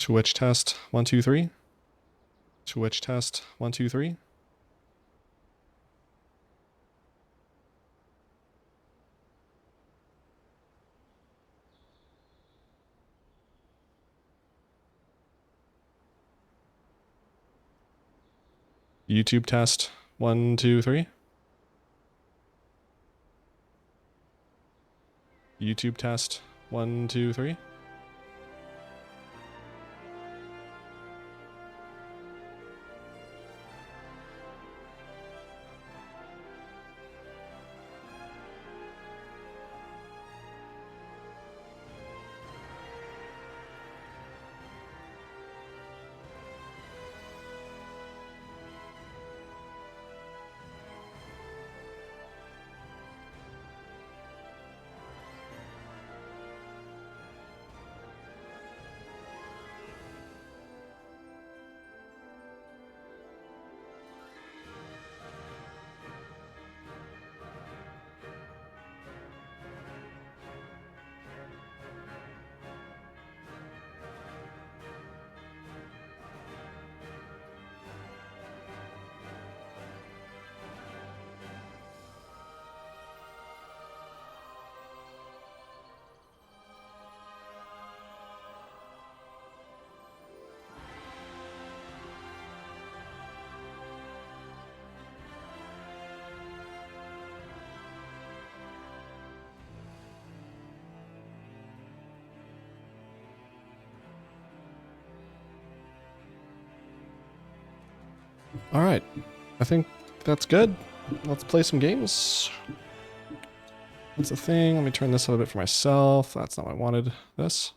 Twitch test 1 2 3. Twitch test 1 2 3. YouTube test 1 2 3. YouTube test 1 2 3. All right, I think that's good. Let's play some games. What's the thing? Let me turn this up a bit for myself. That's not what I wanted. This.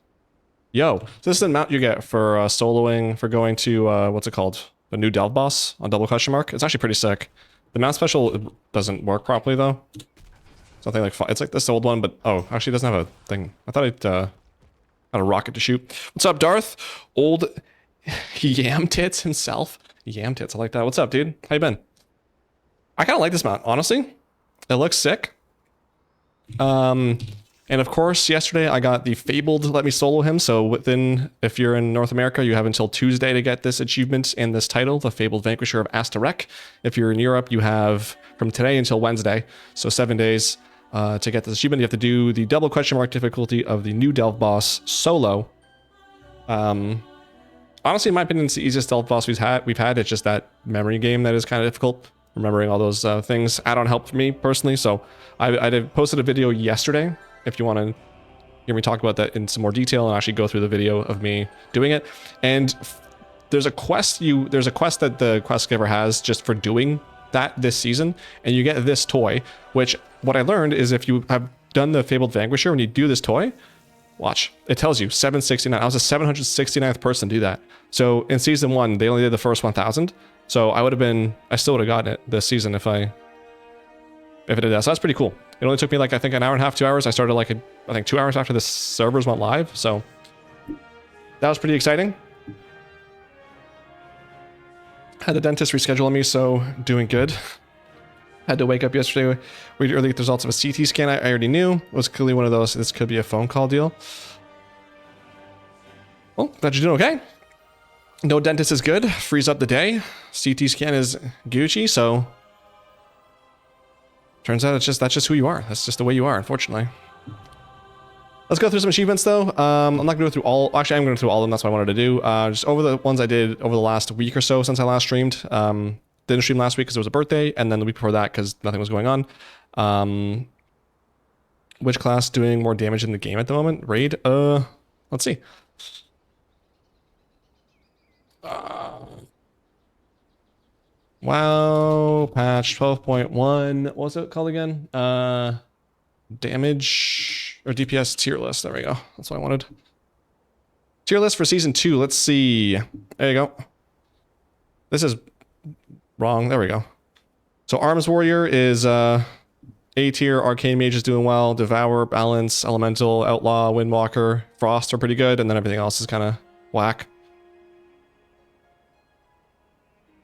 Yo, so this is the amount you get for soloing, for going to, what's it called? The new Delve boss on double question mark. It's actually pretty sick. The mount special doesn't work properly though. Something like, it's like this old one, but, oh, actually it doesn't have a thing. I thought it had a rocket to shoot. What's up, Darth? Old Yam Tits himself. Yam Tits, I like that. What's up, dude? How you been? I kind of like this mount, honestly. It looks sick. And of course, yesterday I got the Fabled Let Me Solo Him. So within, if you're in North America, you have until Tuesday to get this achievement and this title, the Fabled Vanquisher of Astarek. If you're in Europe, you have from today until Wednesday, so 7 days to get this achievement. You have to do the double question mark difficulty of the new Delve boss solo. Honestly, in my opinion, it's the easiest Delve boss we've had. It's just that memory game that is kind of difficult. Remembering all those things. Add-on helped me personally, so I posted a video yesterday. If you want to hear me talk about that in some more detail and actually go through the video of me doing it. And there's a quest that the quest giver has just for doing that this season, and you get this toy. Which what I learned is if you have done the Fabled Vanquisher, when you do this toy. Watch, it tells you 769. I was the 769th person to do that. So in season 1, they only did the first 1,000. So I still would have gotten it this season if it did that. So that's pretty cool. It only took me like, I think an hour and a half, 2 hours. I started like, I think 2 hours after the servers went live. So that was pretty exciting. Had the dentist reschedule on me, so doing good. Had to wake up yesterday. We early get the results of a CT scan. I already knew. It was clearly one of those, this could be a phone call deal. Well, glad you're doing okay. No dentist is good. Frees up the day. CT scan is Gucci, so turns out that's just who you are. That's just the way you are, unfortunately. Let's go through some achievements though. I'm not gonna go through all, actually I'm gonna go through all of them, that's what I wanted to do. Just over the ones I did over the last week or so since I last streamed. Didn't stream last week because it was a birthday, and then the week before that because nothing was going on. Which class doing more damage in the game at the moment? Raid? Let's see. Wow, patch 12.1. What was it called again? Damage or DPS tier list. There we go. That's what I wanted. Tier list for season 2. Let's see. There you go. This is wrong. There we go. So Arms Warrior is A tier. Arcane Mage is doing well. Devour, Balance, Elemental, Outlaw, Windwalker, Frost are pretty good, and then everything else is kind of whack.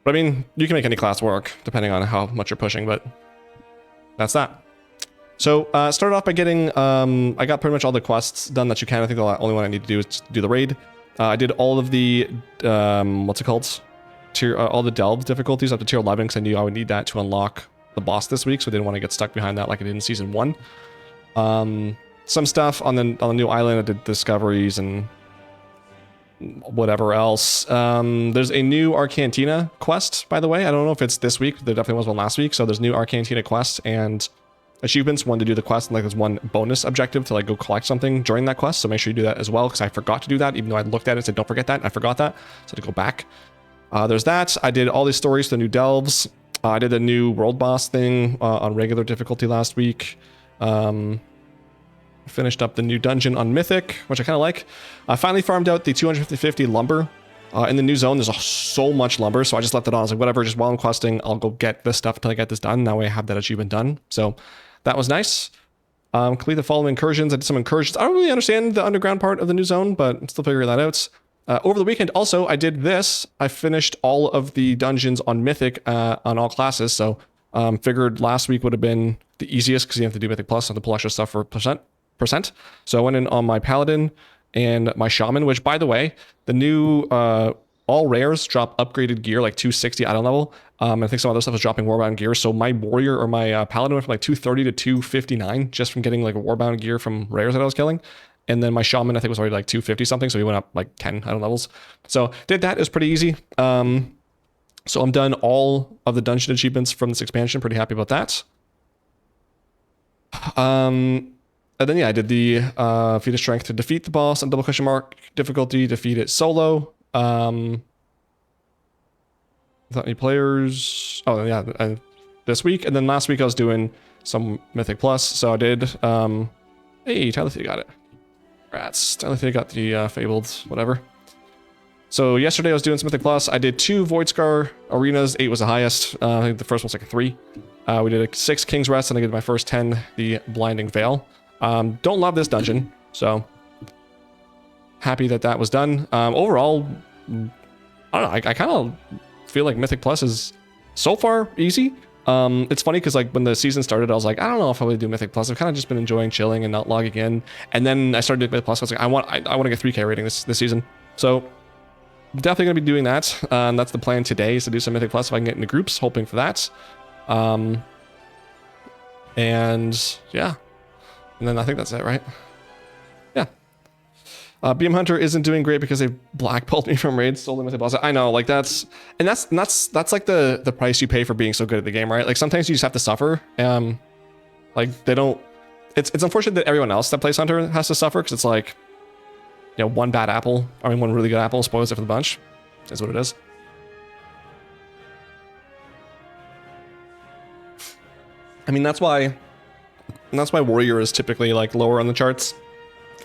But I mean, you can make any class work depending on how much you're pushing, but that's that. So started off by getting, I got pretty much all the quests done that you can. I think the only one I need to do is do the raid. I did all of the, what's it called? All the delve difficulties up to tier 11 because I knew I would need that to unlock the boss this week, so I didn't want to get stuck behind that like I did in season 1. Some stuff on the new island, I did discoveries and whatever else. There's a new Arcantina quest, by the way. I don't know if it's this week. There definitely was one last week. So there's new Arcantina quest and achievements. One to do the quest, and like there's one bonus objective to like go collect something during that quest. So make sure you do that as well, because I forgot to do that, even though I looked at it and said don't forget that. I forgot that, so to go back. There's that. I did all these stories, the new delves. I did a new world boss thing on regular difficulty last week. Finished up the new dungeon on Mythic, which I kind of like. I finally farmed out the 250 lumber. In the new zone, there's so much lumber, so I just left it on. I was like, whatever, just while I'm questing, I'll go get this stuff until I get this done. Now I have that achievement done. So that was nice. Complete the following incursions. I did some incursions. I don't really understand the underground part of the new zone, but I'm still figuring that out. Over the weekend, also, I did this. I finished all of the dungeons on Mythic on all classes, so figured last week would have been the easiest because you have to do Mythic Plus, have to pull extra stuff for percent. So I went in on my Paladin and my Shaman, which, by the way, the new all rares drop upgraded gear, like 260 item level. I think some other stuff is dropping Warbound gear. So my Warrior or my Paladin went from like 230 to 259 just from getting like Warbound gear from rares that I was killing. And then my Shaman, I think, was already like 250 something. So he went up like 10 item levels. So did that. It was pretty easy. So I'm done all of the dungeon achievements from this expansion. Pretty happy about that. And then, yeah, I did the feat of strength to defeat the boss on double question mark difficulty, defeat it solo. Without any players. Oh, yeah, this week. And then last week I was doing some Mythic Plus. So I did, hey, Tyler got it. Rats. Tyler got the Fabled, whatever. So yesterday I was doing some Mythic Plus. I did 2 Void Scar arenas. 8 was the highest. I think the first one was like a 3. We did a 6 King's Rest, and I did my first 10, the Blinding Veil. Don't love this dungeon, so happy that that was done. Overall, I don't know, I kind of feel like Mythic Plus is so far easy. It's funny because like when the season started, I was like, I don't know if I would do Mythic Plus. I've kind of just been enjoying chilling and not logging in. And then I started doing Mythic Plus. I was like, I want to get 3K rating this season. So definitely gonna be doing that. That's the plan today, is to do some Mythic Plus if I can get into groups, hoping for that. And yeah. And then I think that's it, right? Yeah. BM Hunter isn't doing great because they blackballed me from raids, stole them with the boss. I know, like that's like the price you pay for being so good at the game, right? Like sometimes you just have to suffer. Like they don't. It's unfortunate that everyone else that plays Hunter has to suffer, because it's like, you know, one bad apple. I mean, one really good apple spoils it for the bunch. Is what it is. I mean, that's why Warrior is typically like lower on the charts.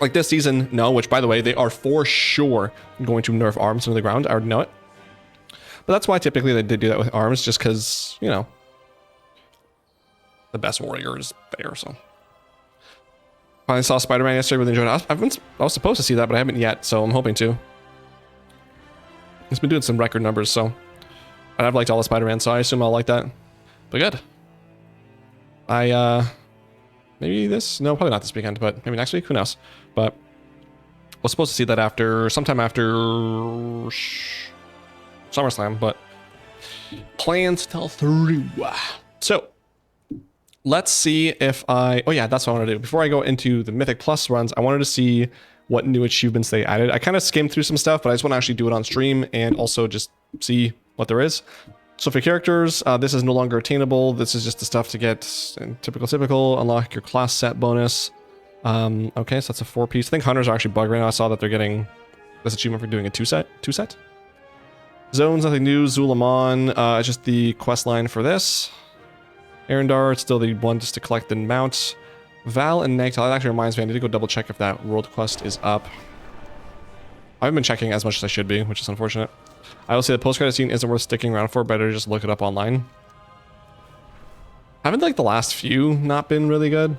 Like this season, no, which by the way, they are for sure going to nerf arms into the ground. I already know it. But that's why typically they did do that with arms, just because, you know, the best Warrior is there, so. I saw Spider-Man yesterday, really enjoyed it. I was supposed to see that, but I haven't yet, so I'm hoping to. It's been doing some record numbers, so. And I've liked all the Spider-Man, so I assume I'll like that. But good. Maybe this? No, probably not this weekend, but maybe next week? Who knows? But I was supposed to see that sometime after SummerSlam, but plans fell through. So let's see if oh yeah, that's what I want to do. Before I go into the Mythic Plus runs, I wanted to see what new achievements they added. I kind of skimmed through some stuff, but I just want to actually do it on stream and also just see what there is. So for characters, this is no longer attainable. This is just the stuff to get in typical, unlock your class set bonus. Okay, so that's a 4-piece. I think Hunters are actually bugged right now. I saw that they're getting this achievement for doing a 2-set. Zones, nothing new. Zulamon, it's just the quest line for this. Arendar, it's still the one just to collect and mount. Val and Nagtal, that actually reminds me, I need to go double check if that world quest is up. I haven't been checking as much as I should be, which is unfortunate. I will say the post-credit scene isn't worth sticking around for. Better just look it up online. Haven't like the last few not been really good?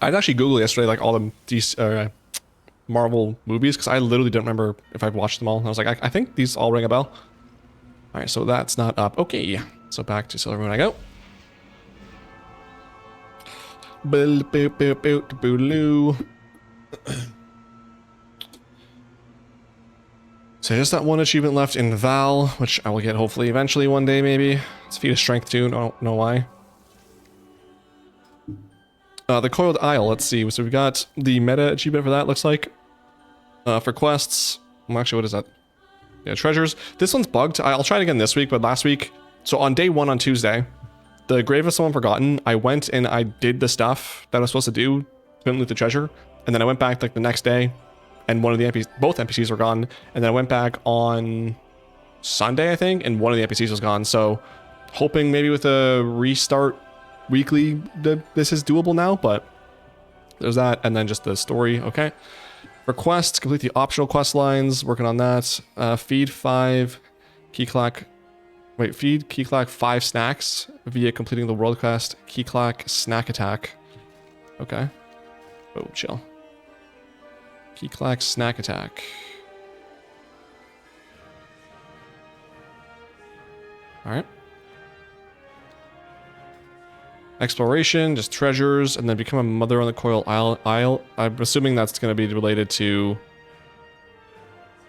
I'd actually Google yesterday like all the Marvel movies, because I literally don't remember if I've watched them all. And I was like, I think these all ring a bell. All right, so that's not up. Okay. So back to silver when I go. Boop, boop, boop, boop, boop, so just that one achievement left in Val, which I will get hopefully eventually one day maybe. It's feat of strength too, I don't know why. The Coiled Isle, let's see. So we've got the meta achievement for that, looks like. For quests, well, actually, what is that? Yeah, treasures. This one's bugged. I'll try it again this week, but last week, so on day 1 on Tuesday, the Grave of Someone Forgotten, I went and I did the stuff that I was supposed to do, couldn't loot the treasure, and then I went back like the next day, and one of the NPCs, both NPCs were gone, and then I went back on Sunday, I think, and one of the NPCs was gone, so hoping maybe with a restart weekly that this is doable now, but there's that, and then just the story, okay. For quests, complete the optional quest lines, working on that. Feed Key Clack 5 snacks via completing the world quest Key Clack Snack Attack. Okay. Oh, chill. Key Clack Snack Attack. Alright. Exploration, just treasures, and then become a mother on the Coil Isle. I'm assuming that's going to be related to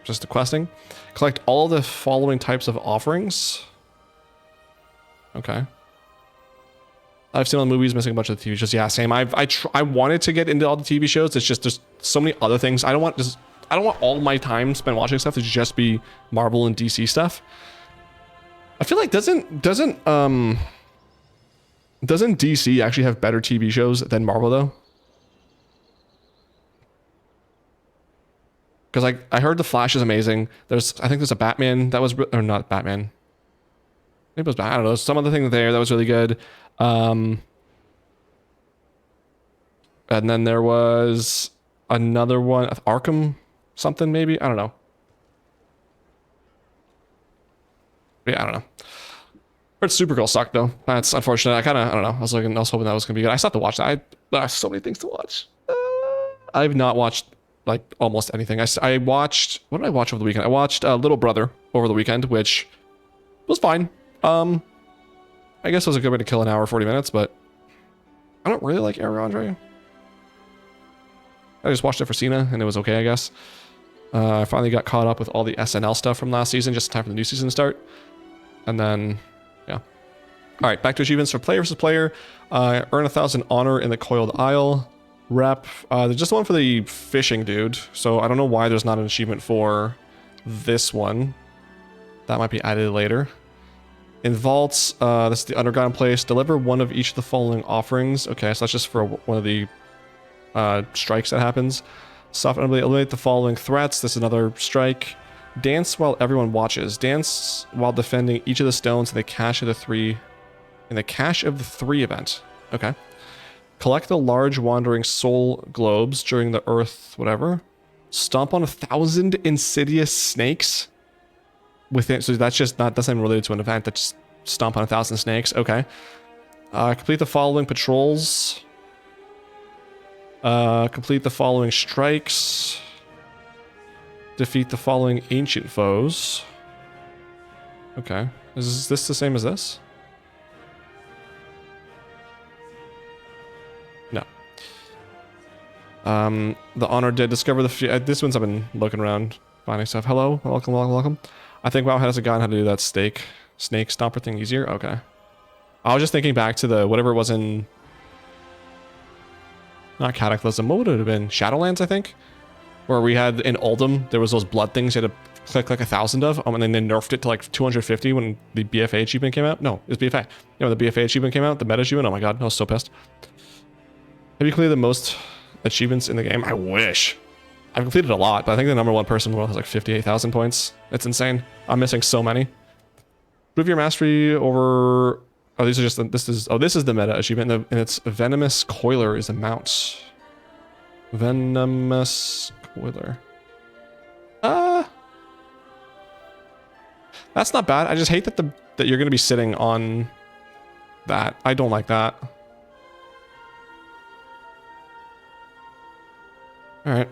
just the questing. Collect all the following types of offerings. Okay. I've seen all the movies, missing a bunch of the TV shows. Yeah, same. I wanted to get into all the TV shows. It's just there's so many other things. I don't want all my time spent watching stuff to just be Marvel and DC stuff. I feel like doesn't DC actually have better TV shows than Marvel though? Because I heard The Flash is amazing. I think there's a Batman that was, or not Batman. Maybe it was Batman, I don't know. Some other thing there that was really good. And then there was another one, Arkham something maybe? I don't know. Yeah, I don't know. Heard Supergirl sucked though. That's unfortunate. I don't know. I was hoping that was gonna be good. I still have to watch that. I have so many things to watch. I've not watched like almost anything. I watched, what did I watch over the weekend? I watched Little Brother over the weekend, which was fine. I guess it was a good way to kill an hour 40 minutes, but I don't really like Ariana Grande. I just watched it for Cena and it was okay, I guess. I finally got caught up with all the SNL stuff from last season, just in time for the new season to start. And then, yeah. All right, back to achievements for player versus player. Earn 1,000 honor in the Coiled Isle. Rep. There's just one for the fishing dude, so I don't know why there's not an achievement for this one. That might be added later. In vaults, this is the underground place. Deliver one of each of the following offerings. Okay, so that's just for one of the strikes that happens. Softly eliminate the following threats. This is another strike. Dance while everyone watches. Dance while defending each of the stones in the cache of the three event. Okay. Collect the large wandering soul globes during the earth, whatever. Stomp on 1,000 insidious snakes within. So that's not even related to an event. That's stomp on 1,000 snakes. Okay. Complete the following patrols. Complete the following strikes. Defeat the following ancient foes. Okay. Is this the same as this? No. The honor did discover the this one's I've been looking around finding stuff. Hello, welcome. I think WoW has a guide on how to do that snake stomper thing easier. Okay. I was just thinking back to the whatever it was in, not Cataclysm. What would it have been? Shadowlands, I think. Where we had in Oldham, there was those blood things you had to click like 1,000 of, and then they nerfed it to like 250 when the BFA achievement came out. No, it was BFA. You know, when the BFA achievement came out, the meta achievement. Oh my god, I was so pissed. Have you completed the most achievements in the game? I wish. I've completed a lot, but I think the #1 person in the world has like 58,000 points. It's insane. I'm missing so many. Prove your mastery over. Oh, these are just. This is the meta achievement, and it's Venomous Coiler is a mount. Venomous Coiler. That's not bad. I just hate that that you're gonna be sitting on that. I don't like that. All right.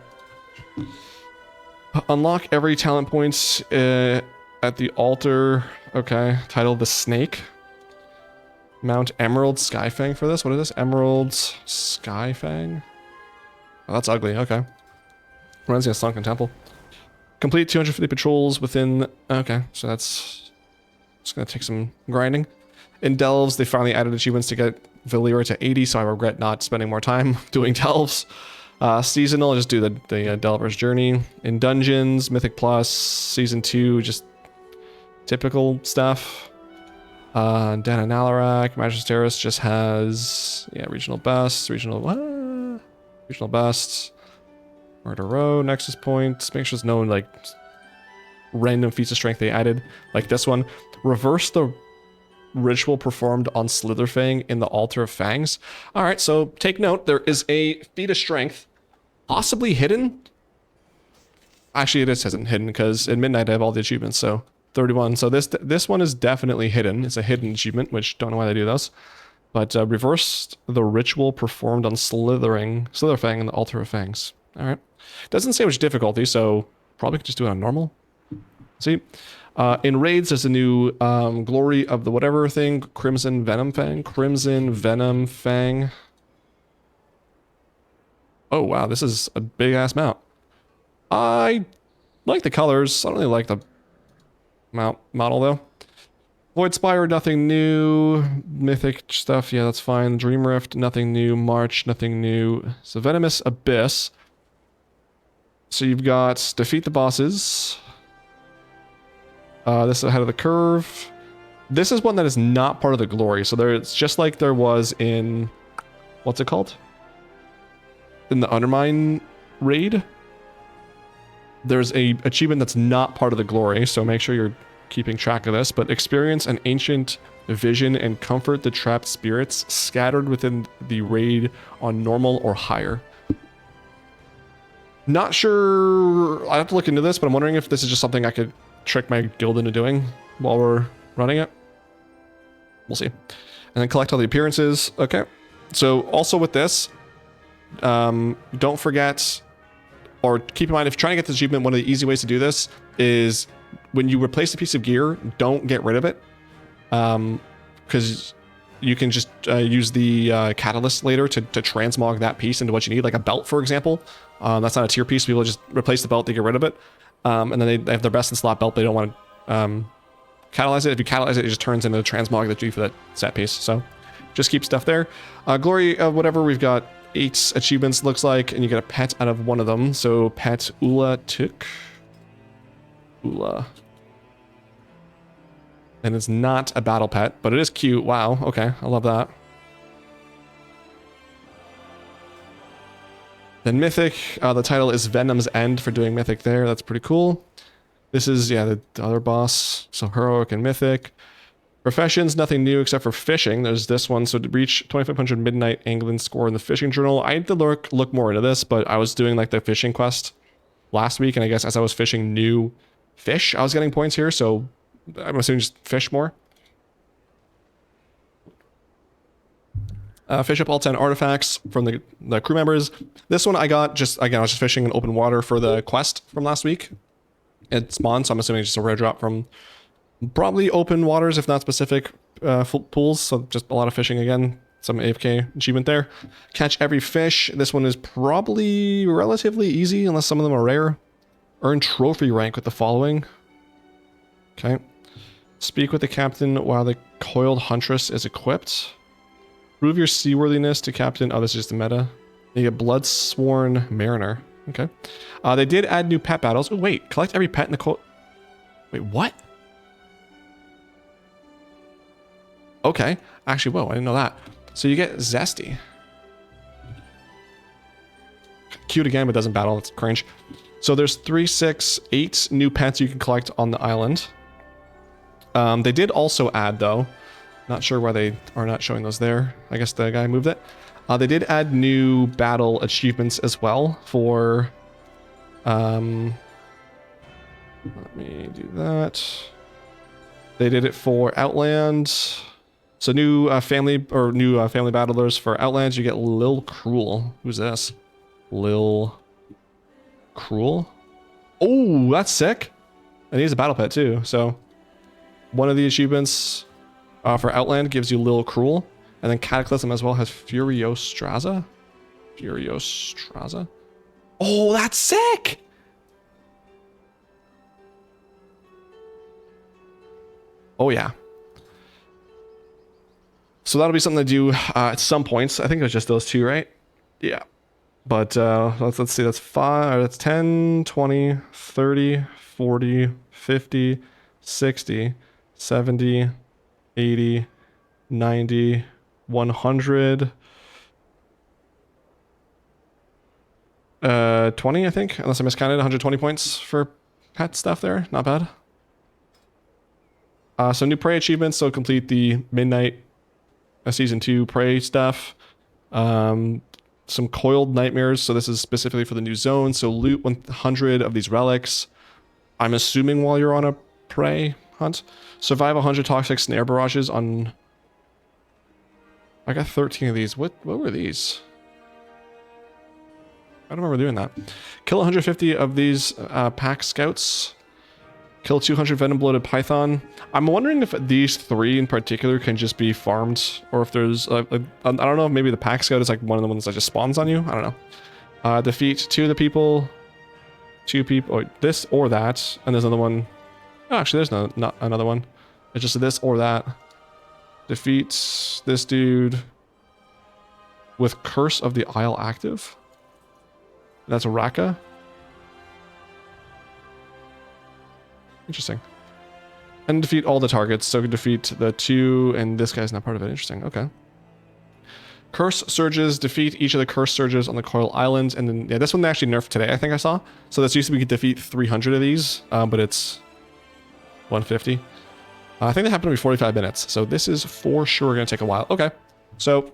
Unlock every talent points at the altar. Okay. Title The Snake. Mount Emerald Skyfang for this. What is this? Emerald Skyfang? Oh, that's ugly. Okay. Reminds me of Sunken Temple. Complete 250 patrols within... Okay, so that's... It's going to take some grinding. In Delves, they finally added achievements to get Valyria to 80, so I regret not spending more time doing Delves. Seasonal, just do the Delver's Journey. In Dungeons, Mythic Plus, Season 2, just typical stuff. Dana Nalarak, Magisteris just has... Yeah, Regional Best, Regional Best. Murder Row, Nexus Point. Make sure there's no, like, random feats of strength they added. Like this one. Reverse the ritual performed on Slitherfang in the Altar of Fangs. Alright, so take note. There is a feat of strength. Possibly hidden. Actually, it isn't hidden, because in Midnight I have all the achievements, so 31. So this one is definitely hidden. It's a hidden achievement, which don't know why they do those. But reversed the ritual performed on Slitherfang in the Altar of Fangs. Alright. Doesn't say which difficulty, so probably could just do it on normal. See? In raids, there's a new Glory of the whatever thing. Crimson Venom Fang. Crimson Venom Fang. Oh, wow. This is a big-ass mount. I like the colors. I don't really like the mount model, though. Void Spire, nothing new. Mythic stuff, yeah, that's fine. Dream Rift, nothing new. March, nothing new. So Venomous Abyss. So you've got defeat the bosses. This is ahead of the curve. This is one that is not part of the glory. So it's just like there was in... What's it called? In the Undermine raid. There's a achievement that's not part of the glory. So make sure you're keeping track of this. But experience an ancient vision and comfort the trapped spirits scattered within the raid on normal or higher. Not sure... I have to look into this, but I'm wondering if this is just something I could trick my guild into doing while we're running it. We'll see. And then collect all the appearances. Okay. So also with this, don't forget, or keep in mind, if you're trying to get this achievement, one of the easy ways to do this is when you replace a piece of gear, don't get rid of it. Because you can just use the catalyst later to transmog that piece into what you need, like a belt, for example. That's not a tier piece. People just replace the belt, they get rid of it. And then they have their best in slot belt. They don't want to catalyze it. If you catalyze it, it just turns into the transmog that you do for that set piece. So just keep stuff there. Glory of whatever, we've got 8 achievements, looks like, and you get a pet out of one of them. So pet Ula Tuk. Ula. And it's not a battle pet, but it is cute. Wow, okay, I love that. Then Mythic, the title is Venom's End for doing Mythic there. That's pretty cool. This is, yeah, the other boss. So Heroic and Mythic. Professions, nothing new except for fishing. There's this one. So to reach 2500 Midnight Angling score in the fishing journal. I had to look more into this, but I was doing like the fishing quest last week. And I guess as I was fishing new fish, I was getting points here. So I'm assuming just fish more. Fish up all 10 artifacts from the crew members. This one I got just, again, I was just fishing in open water for the quest from last week. It spawned, so I'm assuming it's just a rare drop from probably open waters, if not specific pools. So just a lot of fishing again. Some AFK achievement there. Catch every fish. This one is probably relatively easy, unless some of them are rare. Earn trophy rank with the following. Okay. Speak with the captain while the coiled huntress is equipped. Prove your seaworthiness to captain. Oh, this is just a meta. You get Bloodsworn Mariner. Okay. They did add new pet battles. Oh, wait. Collect every pet in the Wait, what? Okay. Actually, whoa, I didn't know that. So you get Zesty. Cute again, but doesn't battle. It's cringe. So there's 3, 6, 8 new pets you can collect on the island. They did also add, though... Not sure why they are not showing those there. I guess the guy moved it. They did add new battle achievements as well for... let me do that. They did it for Outland. So new family battlers for Outlands. You get Lil Cruel. Who's this? Lil Cruel? Oh, that's sick. And he's a battle pet too. So one of the achievements... For Outland, gives you Lil Cruel. And then Cataclysm as well has Furiostraza. Furiostraza. Oh, that's sick! Oh, yeah. So that'll be something to do at some points. I think it was just those two, right? Yeah. But let's see, that's 5, that's 10, 20, 30, 40, 50, 60, 70, 80, 90, 100, 20, I think, unless I miscounted. 120 points for pet stuff there. Not bad. So new prey achievements, so complete the Midnight Season 2 prey stuff. Some coiled nightmares, so this is specifically for the new zone. So loot 100 of these relics. I'm assuming while you're on a prey hunt. Survive 100 toxic snare barrages on... I got 13 of these. What were these? I don't remember doing that. Kill 150 of these pack scouts. Kill 200 venom bloated python. I'm wondering if these 3 in particular can just be farmed, or if there's I don't know, maybe the pack scout is like one of the ones that just spawns on you. I don't know. Defeat 2 of the people, 2 people, or this or that, and there's another one. Oh, actually, there's not another one. It's just this or that. Defeat this dude with Curse of the Isle active. That's Raka. Interesting. And defeat all the targets. So defeat the 2, and this guy's not part of it. Interesting. Okay. Curse surges. Defeat each of the curse surges on the Coil Islands. And then, yeah, this one they actually nerfed today, I think I saw. So this used to be you could defeat 300 of these, but it's 150. I think that happened to be 45 minutes. So this is for sure going to take a while. Okay. So,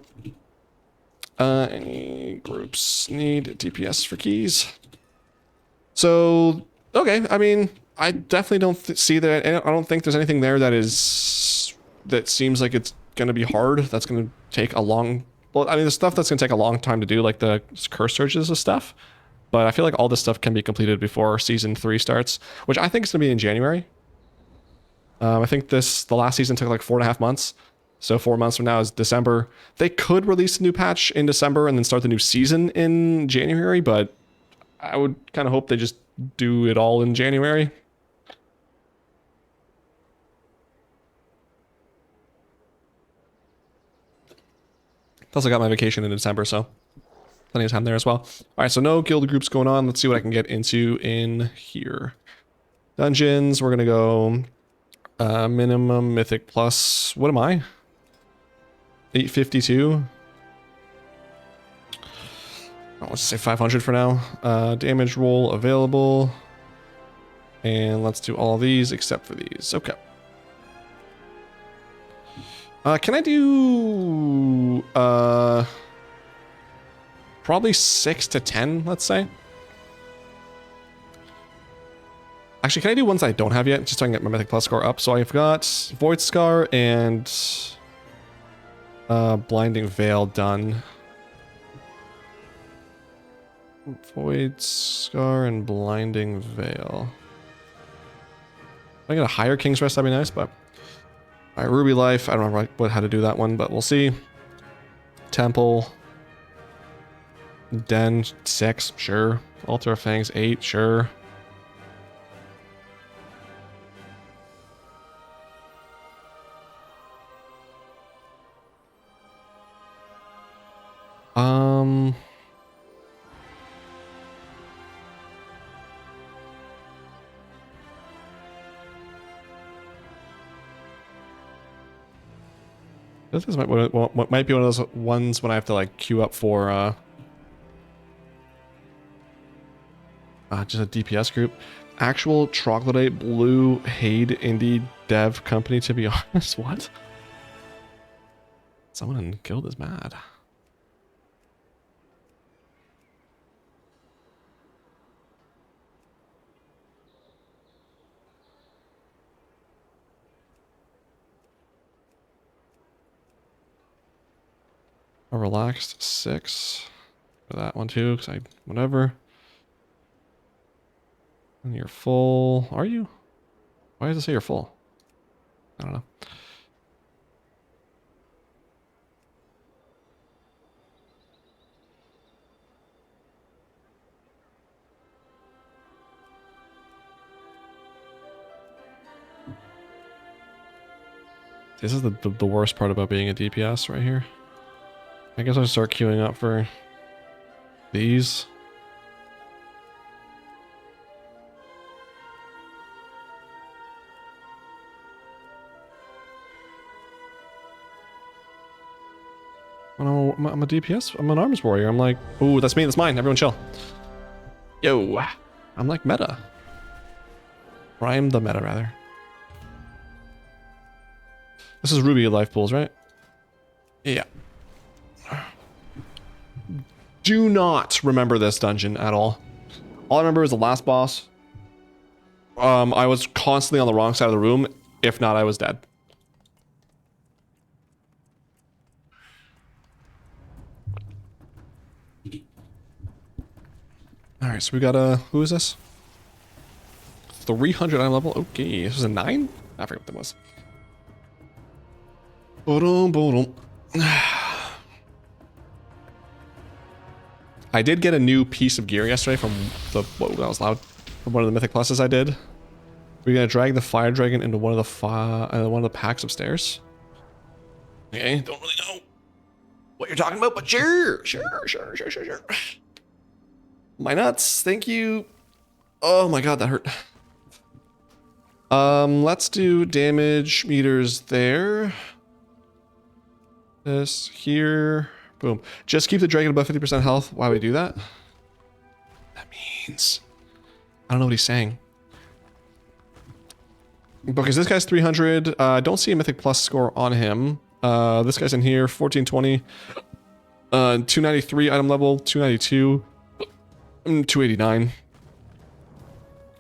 any groups need DPS for keys. So, okay. I mean... I definitely don't see that. I don't think there's anything there that seems like it's going to be hard. That's going to take a long... Well, I mean, the stuff that's going to take a long time to do, like the curse surges and stuff. But I feel like all this stuff can be completed before Season 3 starts, which I think is going to be in January. I think the last season took like 4.5 months. So 4 months from now is December. They could release a new patch in December and then start the new season in January, but I would kind of hope they just do it all in January. Also got my vacation in December, so plenty of time there as well. All right, so no guild groups going on. Let's see what I can get into in here. Dungeons, we're going to go minimum mythic plus, what am I? 852. Oh, let's say 500 for now. Damage roll available. And let's do all these except for these. Okay. Can I do probably 6 to 10, let's say? Actually, can I do ones I don't have yet, just so I can get my Mythic Plus score up? So I've got Void Scar and Blinding Veil done. Void Scar and Blinding Veil. If I get a higher King's Rest, that'd be nice, but... Alright, Ruby Life. I don't remember how to do that one, but we'll see. Temple. Den, 6, sure. Altar of Fangs, 8, sure. This is might be one of those ones when I have to like queue up for just a DPS group. Actual troglodyte blue Haid indie dev company, to be honest. What? Someone in guild is mad. A relaxed 6 for that one too, because whatever. And you're full. Are you? Why does it say you're full? I don't know. This is the worst part about being a DPS right here. I guess I'll start queuing up for these. I'm a DPS. I'm an arms warrior. I'm like, ooh, that's me. That's mine. Everyone chill. Yo, I'm like meta. Or I'm the meta, rather. This is Ruby life pools, right? Yeah. Do not remember this dungeon at all. All I remember is the last boss. I was constantly on the wrong side of the room. If not, I was dead. All right, so we got who is this? 300 item level. Okay, this was a 9? I forget what that was. I did get a new piece of gear yesterday from the, whoa, that was loud. From one of the Mythic Pluses I did. We're gonna drag the fire dragon into one of the packs upstairs. Okay, don't really know what you're talking about, but sure. My nuts, thank you. Oh my god, that hurt. Let's do damage meters there. This here. Boom. Just keep the dragon above 50% health. Why would we do that? That means... I don't know what he's saying. Because this guy's 300. I don't see a Mythic Plus score on him. This guy's in here, 1420. 293 item level, 292. 289.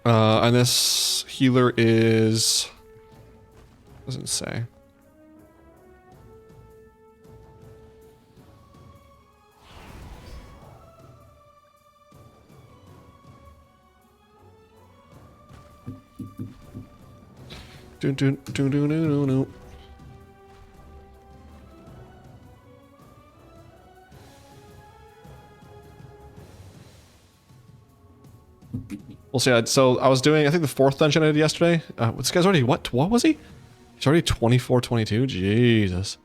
And this healer is... doesn't say. Do. We'll see. So I was doing, I think, the 4th dungeon I did yesterday. This guy's already, what was he? He's already 24, 22? Jesus.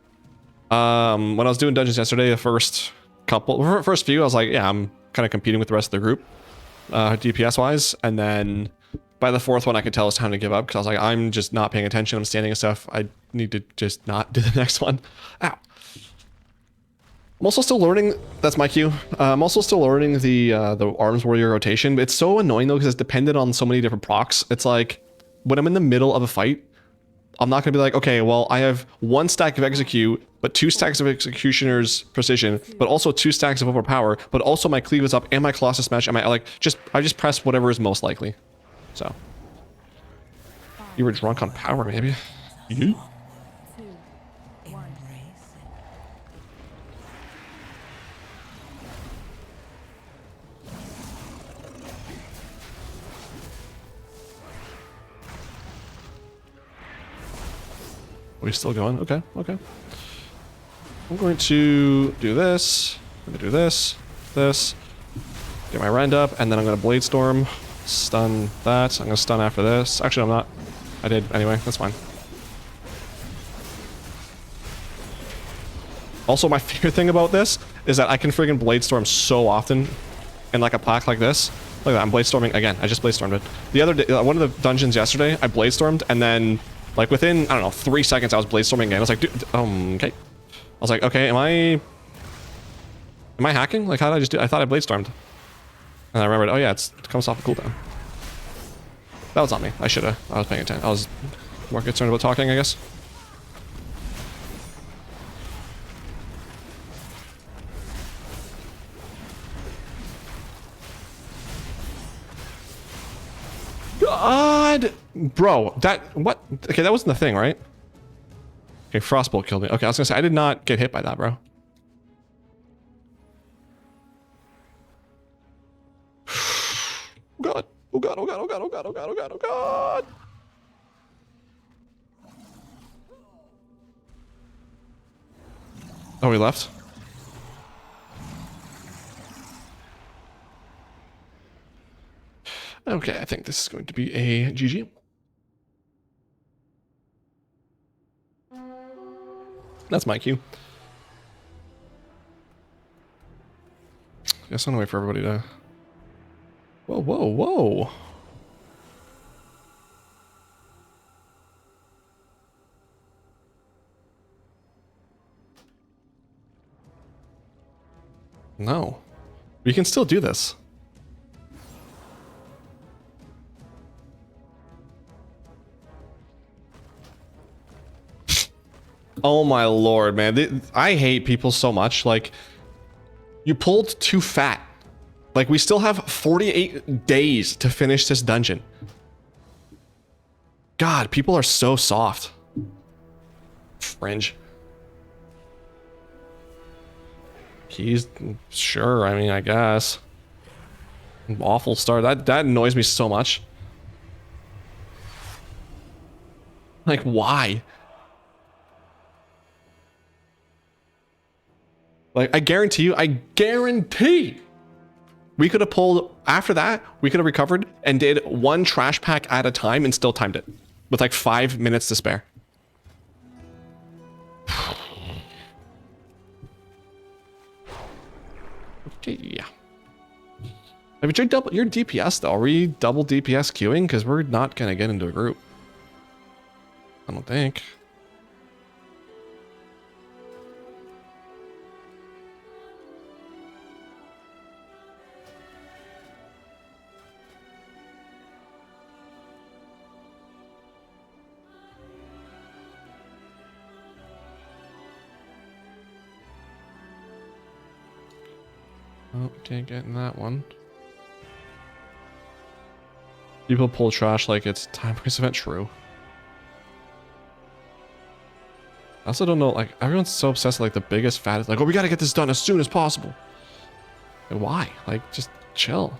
When I was doing dungeons yesterday, the first few, I was like, yeah, I'm kind of competing with the rest of the group, DPS-wise. And then by the 4th one, I could tell it's time to give up because I was like, I'm just not paying attention. I'm standing and stuff. I need to just not do the next one. Ow. I'm also still learning, that's my cue. I'm also still learning the arms warrior rotation. It's so annoying though because it's dependent on so many different procs. It's like when I'm in the middle of a fight, I'm not gonna be like, okay, well, I have 1 stack of execute, but 2 stacks of executioner's precision, but also 2 stacks of overpower, but also my cleave is up and my colossus smash and my I just press whatever is most likely. So you were drunk on power, maybe. Yeah. Are we still going? Okay. I'm going to do this. I'm going to do this. Get my rend up, and then I'm going to Blade Storm. Stun that. I'm going to stun after this. Actually, I'm not. I did anyway. That's fine. Also, my favorite thing about this is that I can friggin' Blade Storm so often in like a pack like this. Look at that. I'm Blade Storming again. I just Blade Stormed it. The other day, one of the dungeons yesterday, I Blade Stormed, and then like within, I don't know, 3 seconds, I was Blade Storming again. I was like, dude, okay. I was like, okay, am I hacking? Like, how did I just do? I thought I Blade Stormed. And I remembered, oh yeah, it comes off the cooldown. That was on me. I should have. I was paying attention. I was more concerned about talking, I guess. God! Bro, what? Okay, that wasn't the thing, right? Okay, Frostbolt killed me. Okay, I was gonna say, I did not get hit by that, bro. God. Oh god, oh god, oh god, oh god, oh god, oh god, oh god! Oh, he left? Okay, I think this is going to be a GG. That's my cue. Guess I'm gonna wait for everybody to... Whoa, whoa, whoa. No. We can still do this. Oh my lord, man. I hate people so much. Like, you pulled too fat. Like, we still have 48 days to finish this dungeon. God, people are so soft. Fringe. He's sure, I mean, I guess. Awful start. That annoys me so much. Like, why? Like, I guarantee we could have pulled, after that, we could have recovered and did one trash pack at a time and still timed it. With like 5 minutes to spare. Okay, yeah. Have you tried your DPS though? Are we double DPS queuing? Because we're not gonna get into a group. I don't think. Oh, can't get in that one. People pull trash like it's time for this event. True. I also don't know, like, everyone's so obsessed with, like, the biggest, fattest, like, oh, we gotta get this done as soon as possible. And why? Like, just chill.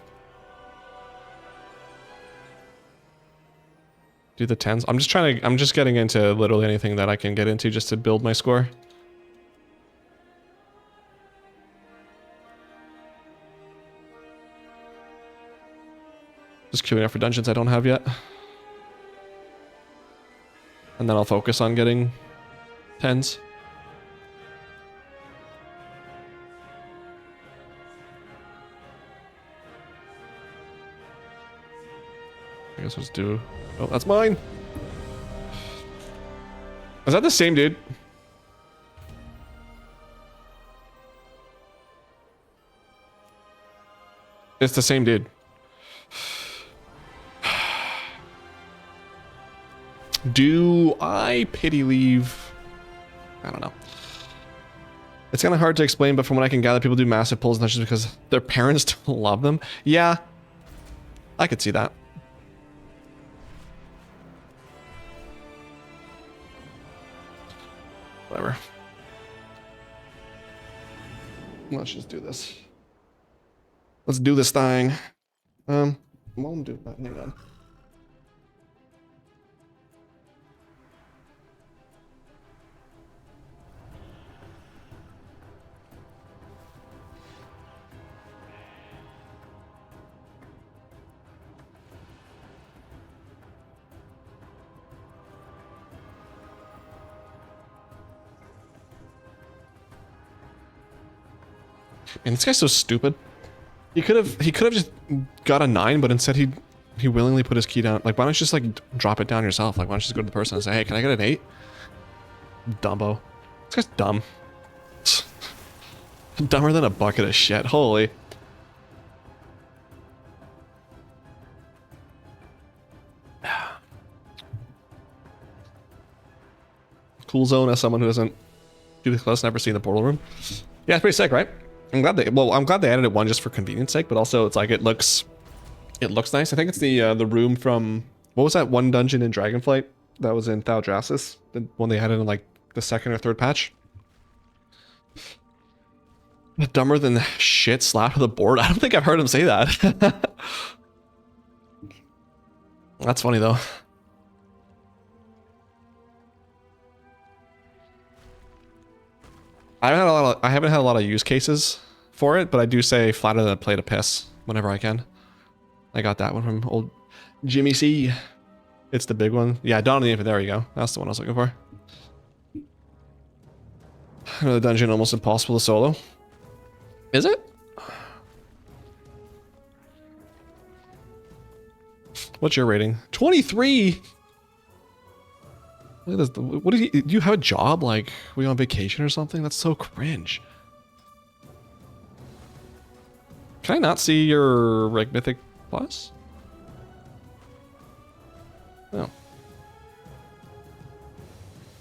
Do the 10s. I'm just getting into literally anything that I can get into just to build my score. Just queuing up for dungeons I don't have yet. And then I'll focus on getting 10s. I guess let's do... Oh, that's mine! Is that the same dude? It's the same dude. Do I pity leave? I don't know. It's kind of hard to explain, but from what I can gather, people do massive pulls not just because their parents don't love them. Yeah, I could see that. Whatever. Let's just do this. Let's do this thing. Won't do that. Hang on. And this guy's so stupid. He could have just got a 9, but instead he willingly put his key down. Like, why don't you just like drop it down yourself? Like, why don't you just go to the person and say, hey, can I get an 8? Dumbo. This guy's dumb. Dumber than a bucket of shit. Holy. Cool zone as someone who doesn't do the class, never seen the portal room. Yeah, it's pretty sick, right? I'm glad they added it, one, just for convenience sake, but also it's like it looks nice. I think it's the room from, what was that one dungeon in Dragonflight that was in Thaldraszus, the one they added in like the 2nd or 3rd patch. Dumber than shit, slap of the board. I don't think I've heard him say that. That's funny though. I haven't had a lot of use cases for it, but I do say flatter than a plate of piss whenever I can. I got that one from old Jimmy C. It's the big one. Yeah, Dawn of the Infant. There we go. That's the one I was looking for. Another dungeon almost impossible to solo. Is it? What's your rating? 23! Look at this. What do you have a job? Like, were you on vacation or something? That's so cringe. Can I not see your like Mythic Plus? No.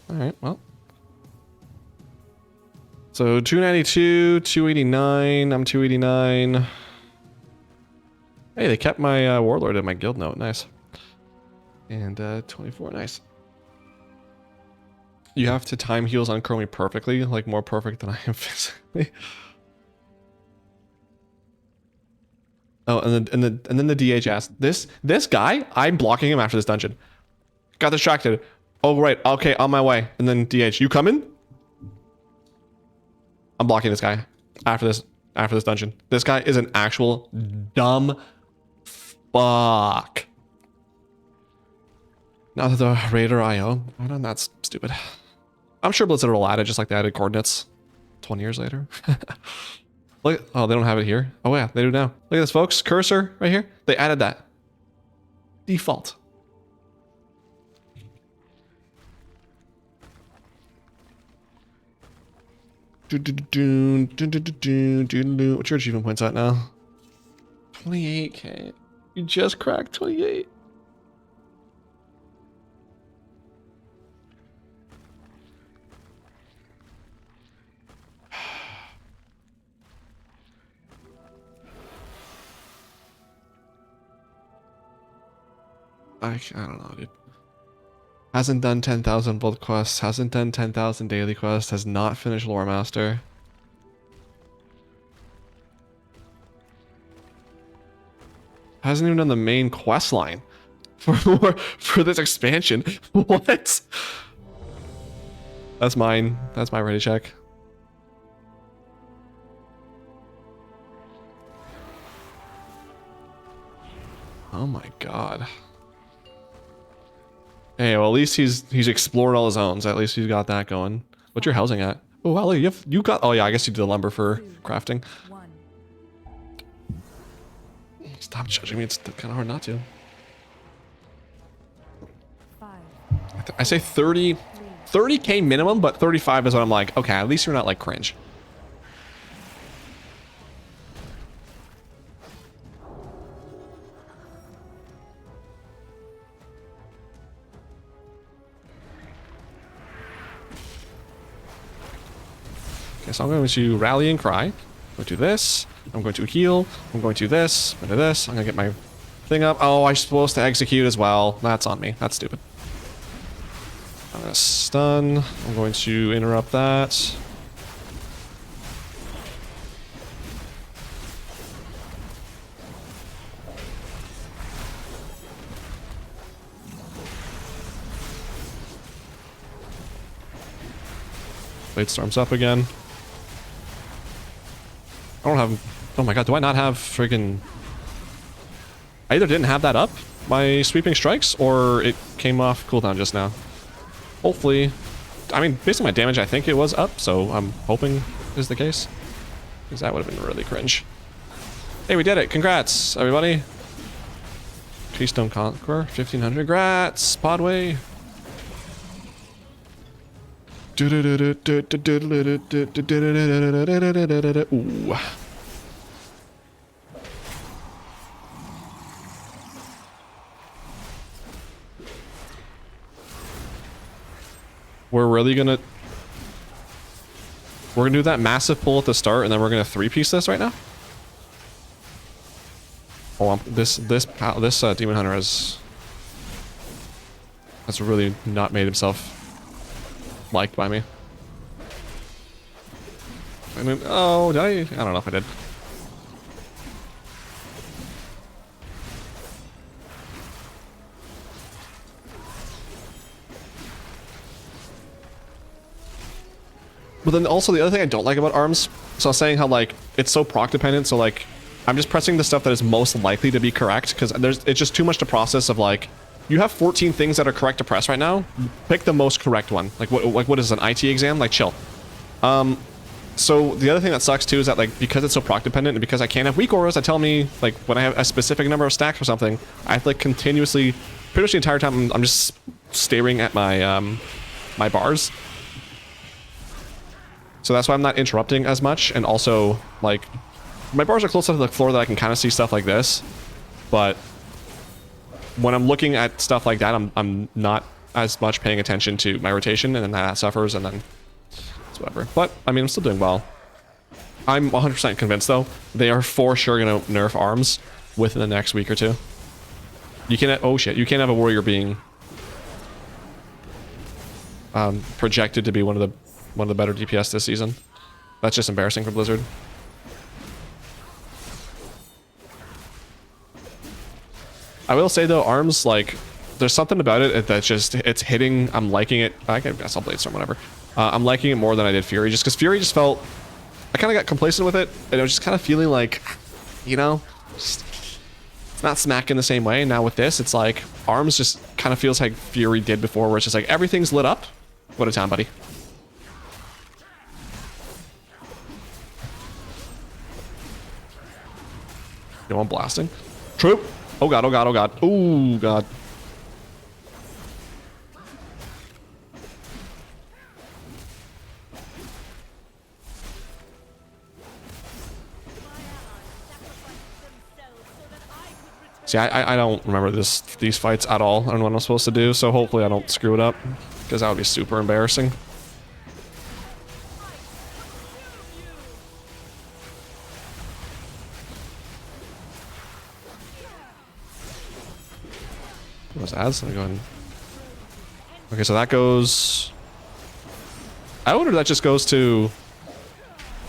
Alright, well. So 292, 289, I'm 289. Hey, they kept my Warlord in my guild note, nice. And 24, nice. You have to time heals on Chromie perfectly, like more perfect than I am physically. Oh, and then the DH asked, this guy, I'm blocking him after this dungeon. Got distracted. Oh right, okay, on my way. And then DH, you coming? I'm blocking this guy after this dungeon. This guy is an actual dumb fuck. Now that the Raider IO, oh, that's stupid. I'm sure Blizzard will add it just like they added coordinates 20 years later. Look, oh, they don't have it here. Oh yeah, they do now. Look at this, folks. Cursor right here. They added that. Default. What's your achievement points at now? 28k. You just cracked 28. I don't know, dude. Hasn't done 10,000 both quests, hasn't done 10,000 daily quests, has not finished Lore Master. Hasn't even done the main quest line for this expansion. What? That's mine. That's my ready check. Oh my god. Hey, well at least he's explored all his zones. At least he's got that going. What's your housing at? Oh, well, you got. Oh yeah, I guess you did the lumber for crafting. Stop judging me. It's kind of hard not to. I say 30k minimum, but 35 is what I'm like. Okay, at least you're not like cringe. Okay, so I'm going to rally and cry. I'm going to do this. I'm going to heal. I'm going to this. I'm going to this. I'm going to get my thing up. Oh, I'm supposed to execute as well. That's on me. That's stupid. I'm going to stun. I'm going to interrupt that. Blade Storm's up again. I don't have... Oh my god, do I not have friggin... I either didn't have that up, my sweeping strikes, or it came off cooldown just now. Hopefully... I mean, based on my damage, I think it was up, so I'm hoping is the case. Because that would have been really cringe. Hey, we did it! Congrats, everybody! Keystone Conqueror, 1500. Congrats! Podway! Ooh. We're gonna do that massive pull at the start, and then we're gonna three-piece this right now. Oh, this Demon Hunter has really not made himself liked by me. I mean, oh, did I? I don't know if I did. But then also the other thing I don't like about arms, so I was saying how like it's so proc dependent, so like I'm just pressing the stuff that is most likely to be correct, because it's just too much to process of like, you have 14 things that are correct to press right now. Pick the most correct one. Like what is an IT exam? Like chill. So the other thing that sucks too is that like because it's so proc dependent and because I can't have weak auras that tell me like when I have a specific number of stacks or something, I have to like continuously, pretty much the entire time I'm just staring at my my bars. So that's why I'm not interrupting as much, and also like my bars are close enough to the floor that I can kind of see stuff like this, but when I'm looking at stuff like that, I'm not as much paying attention to my rotation, and then that suffers, and then it's whatever. But I mean, I'm still doing well. I'm 100% convinced though they are for sure gonna nerf arms within the next week or two. You can't. Oh shit! You can't have a warrior being projected to be one of the better DPS this season. That's just embarrassing for Blizzard. I will say though, arms, like, there's something about it that just, it's hitting, I'm liking it. I guess I'll Bladestorm, whatever. I'm liking it more than I did Fury, just because Fury just felt, I kind of got complacent with it, and I was just kind of feeling like, you know, just, it's not smacking the same way. Now with this, it's like, arms just kind of feels like Fury did before, where it's just like, everything's lit up. What a time, buddy. You want blasting? Troop. Oh god, oh god, oh god. Oh god. See, I don't remember these fights at all. I don't know what I'm supposed to do, so hopefully I don't screw it up, because that would be super embarrassing. What's ads? Let me go ahead. Okay, so that goes. I wonder if that just goes to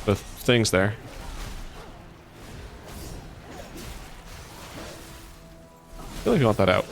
the things there. I feel like you want that out.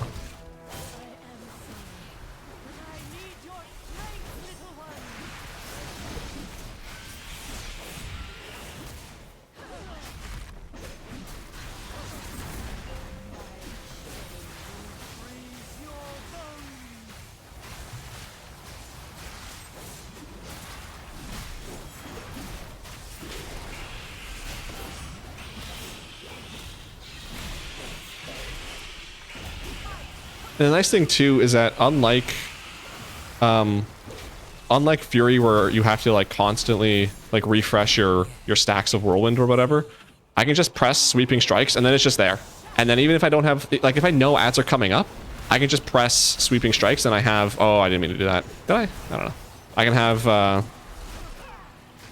And the nice thing too is that unlike Fury, where you have to like constantly like refresh your stacks of Whirlwind or whatever, I can just press sweeping strikes and then it's just there. And then even if I don't have, like, if I know ads are coming up, I can just press sweeping strikes and I have, oh, I didn't mean to do that. Did I? I don't know. I can have, I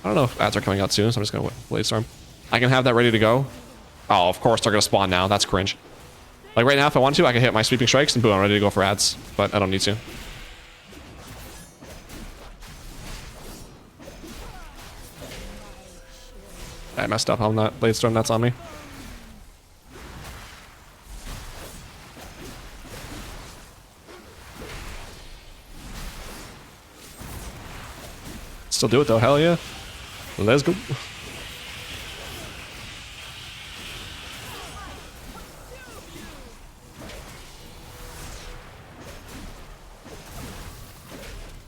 don't know if ads are coming out soon, so I'm just gonna Bladestorm. I can have that ready to go. Oh, of course they're gonna spawn now. That's cringe. Like right now, if I want to, I can hit my sweeping strikes and boom, I'm ready to go for ads, but I don't need to. I messed up on that Bladestorm, that's on me. Still do it though, hell yeah. Let's go.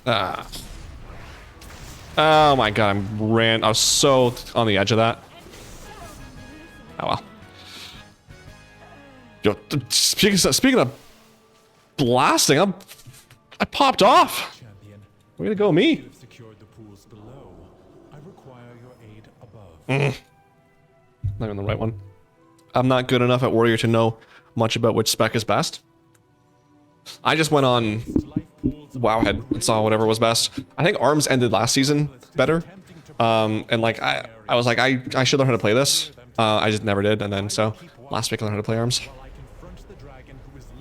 Ah. Oh my god, I was so on the edge of that. Oh well. Yo, speaking of blasting, I popped off. Way to go, me. Not even the right one. I'm not good enough at Warrior to know much about which spec is best. I just went on Wowhead and saw whatever was best. I think Arms ended last season better. And like I was like, I should learn how to play this. I just never did, and then so last week I learned how to play Arms.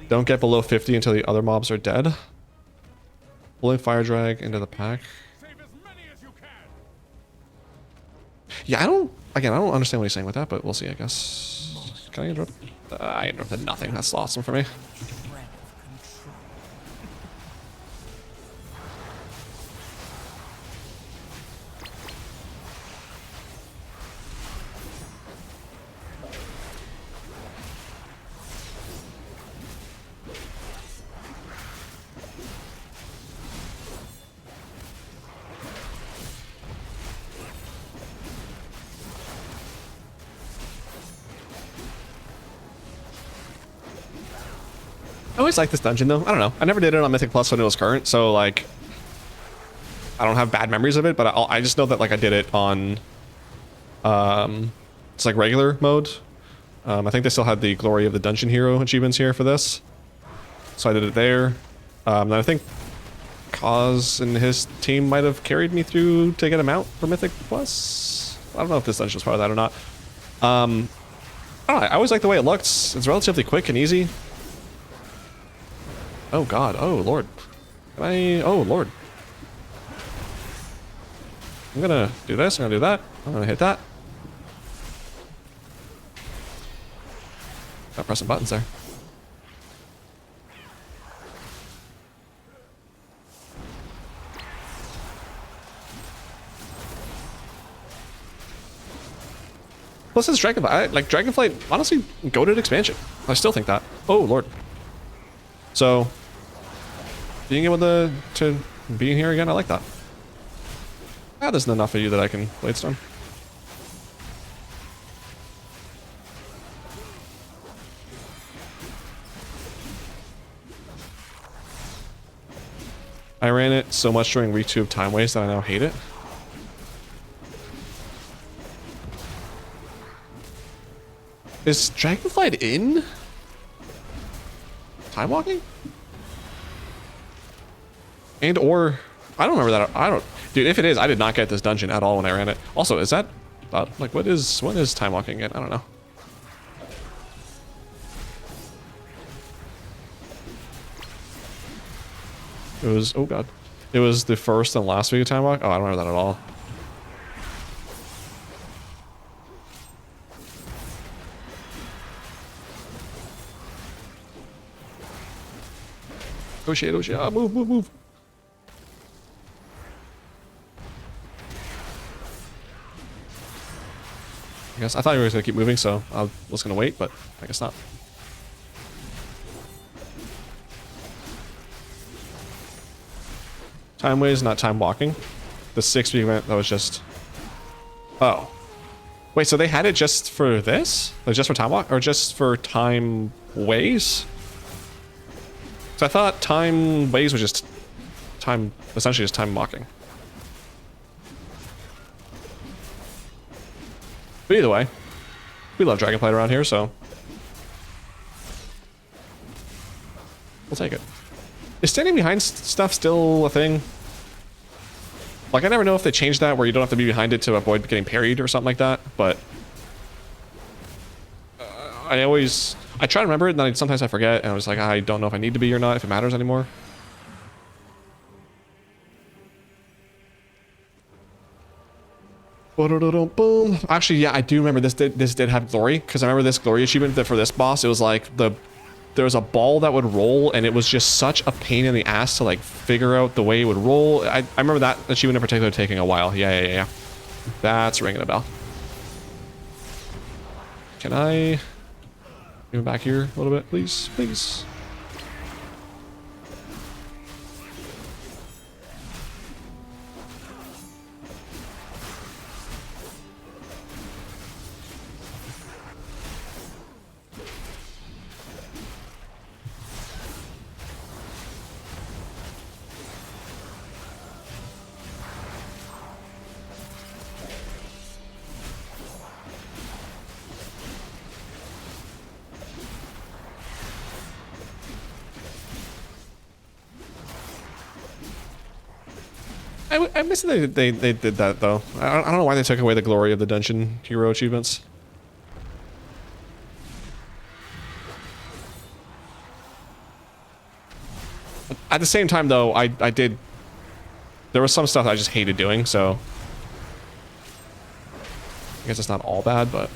Don't get below 50 until the other mobs are dead. Pulling Fire Drag into the pack. Yeah, I don't understand what he's saying with that, but we'll see, I guess. Can I interrupt? I interrupted nothing. That's awesome for me. always like this dungeon though. I don't know. I never did it on Mythic Plus when it was current, so like I don't have bad memories of it, but I just know that like I did it on it's like regular mode. I think they still had the Glory of the Dungeon Hero achievements here for this. So I did it there. And I think Kaz and his team might have carried me through to get him out for Mythic Plus. I don't know if this dungeon was part of that or not. I don't know, I always like the way it looks. It's relatively quick and easy. Oh god, oh lord. Oh lord. I'm gonna do this, I'm gonna do that. I'm gonna hit that. Got pressing buttons there. Plus this Dragonflight, like Dragonflight, honestly, goated expansion. I still think that. Oh lord. So, being able to be in here again, I like that. Ah, there's enough of you that I can Bladestorm. I ran it so much during week 2 of Time Waste that I now hate it. Is Dragonflight in Time Walking? And or I don't remember that. I don't, dude. If it is, I did not get this dungeon at all when I ran it. Also, is that like what is Time Walking in? I don't know. It was, oh god, it was the first and last week of Time Walk. Oh, I don't remember that at all. Oh shit, oh shit, ah, move, move, move. I guess, I thought you were gonna keep moving, so I was gonna wait, but I guess not. Time ways, not time walking. The 6-week event, that was just... Oh. Wait, so they had it just for this? Like just for time walk? Or just for time ways? So I thought time ways was just time, essentially just time walking. But either way, we love Dragonflight around here, so we'll take it. Is standing behind stuff still a thing? Like, I never know if they changed that where you don't have to be behind it to avoid getting parried or something like that, but I try to remember it, and then sometimes I forget, and I was like, I don't know if I need to be or not, if it matters anymore. Boom. Actually, yeah, I do remember this did have glory, because I remember this glory achievement that for this boss, it was like there was a ball that would roll, and it was just such a pain in the ass to like figure out the way it would roll. I remember that achievement in particular taking a while. Yeah. That's ringing a bell. Can I move back here a little bit, please? Please. I miss that they did that though. I don't know why they took away the glory of the dungeon hero achievements. At the same time though, I did, there was some stuff I just hated doing, so I guess it's not all bad, but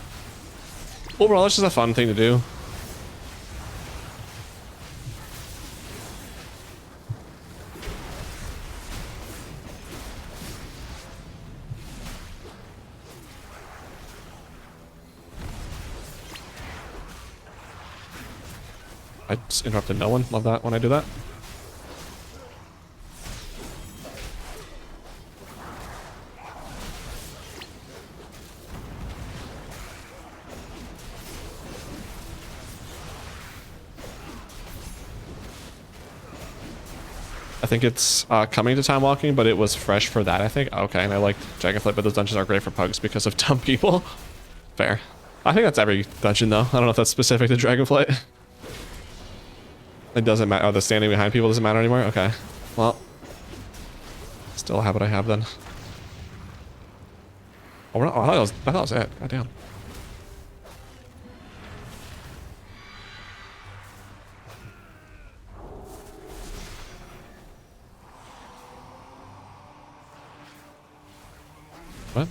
overall it's just a fun thing to do. I just interrupted no one. Love that when I do that. I think it's coming to time walking, but it was fresh for that, I think. Okay, and I liked Dragonflight, but those dungeons are great for pugs because of dumb people. Fair. I think that's every dungeon, though. I don't know if that's specific to Dragonflight. It doesn't matter. Oh, the standing behind people doesn't matter anymore? Okay. Well, still have what I have then. Oh, I thought that was it. God damn. What?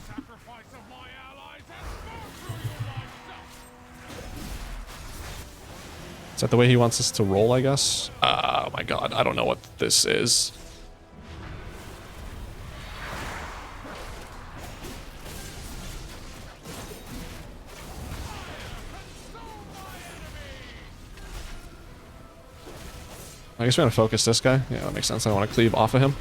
Is that the way he wants us to roll, I guess? Oh my god, I don't know what this is. I guess we're gonna focus this guy. Yeah, that makes sense. I don't want to cleave off of him.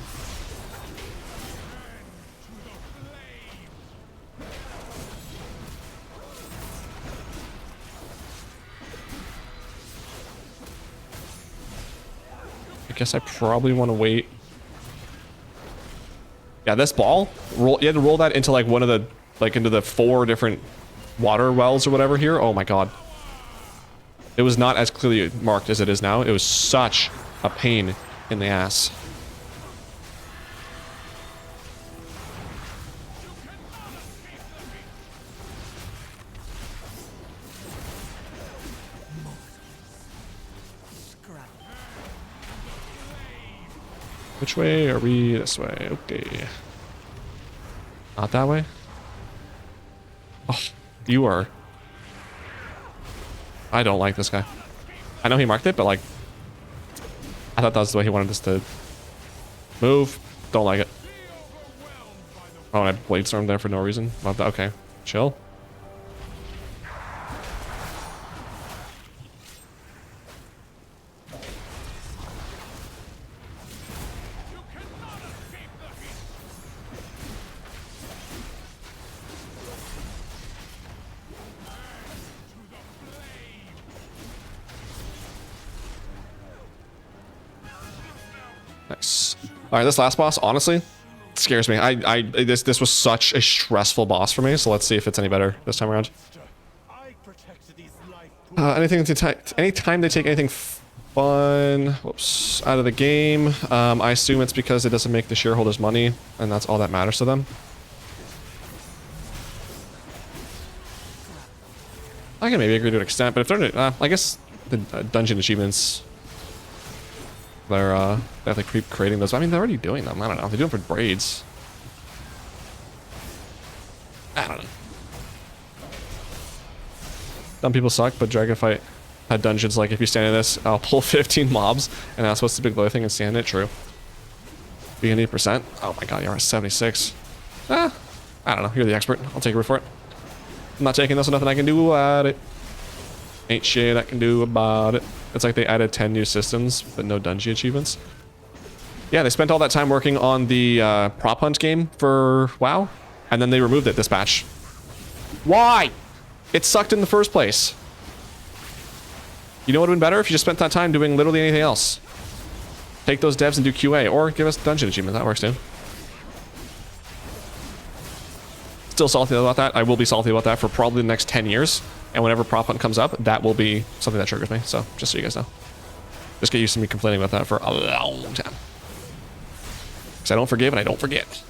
I guess I probably want to wait. Yeah, this ball, you had to roll that into like one of the, like into the 4 different water wells or whatever here. Oh my god. It was not as clearly marked as it is now. It was such a pain in the ass. Which way are we? This way. Okay. Not that way? Oh, you are... I don't like this guy. I know he marked it, but like... I thought that was the way he wanted us to... move. Don't like it. Oh, and I blade stormed there for no reason. Love that. Okay. Chill. Nice. All right, this last boss, honestly, scares me. This was such a stressful boss for me. So let's see if it's any better this time around. Anytime they take anything fun, whoops, out of the game, I assume it's because it doesn't make the shareholders money, and that's all that matters to them. I can maybe agree to an extent, but if they're, I guess the dungeon achievements. They're definitely creating those. I mean, they're already doing them. I don't know. They do them for braids. I don't know. Some people suck, but Dragonfight had dungeons like if you stand in this, I'll pull 15 mobs, and that's what's the big glow thing and stand in it. True. Being 8%. Oh my god, you're at 76. I don't know. You're the expert. I'll take your word for it. I'm not taking this, so nothing I can do about it. Ain't shit I can do about it. It's like they added 10 new systems, but no dungeon achievements. Yeah, they spent all that time working on the prop hunt game for WoW, and then they removed it this patch. Why? It sucked in the first place. You know what would have been better if you just spent that time doing literally anything else? Take those devs and do QA, or give us dungeon achievement. That works too. Still salty about that. I will be salty about that for probably the next 10 years. And whenever prop hunt comes up, that will be something that triggers me. So, just so you guys know. Just get used to me complaining about that for a long time. Because I don't forgive and I don't forget.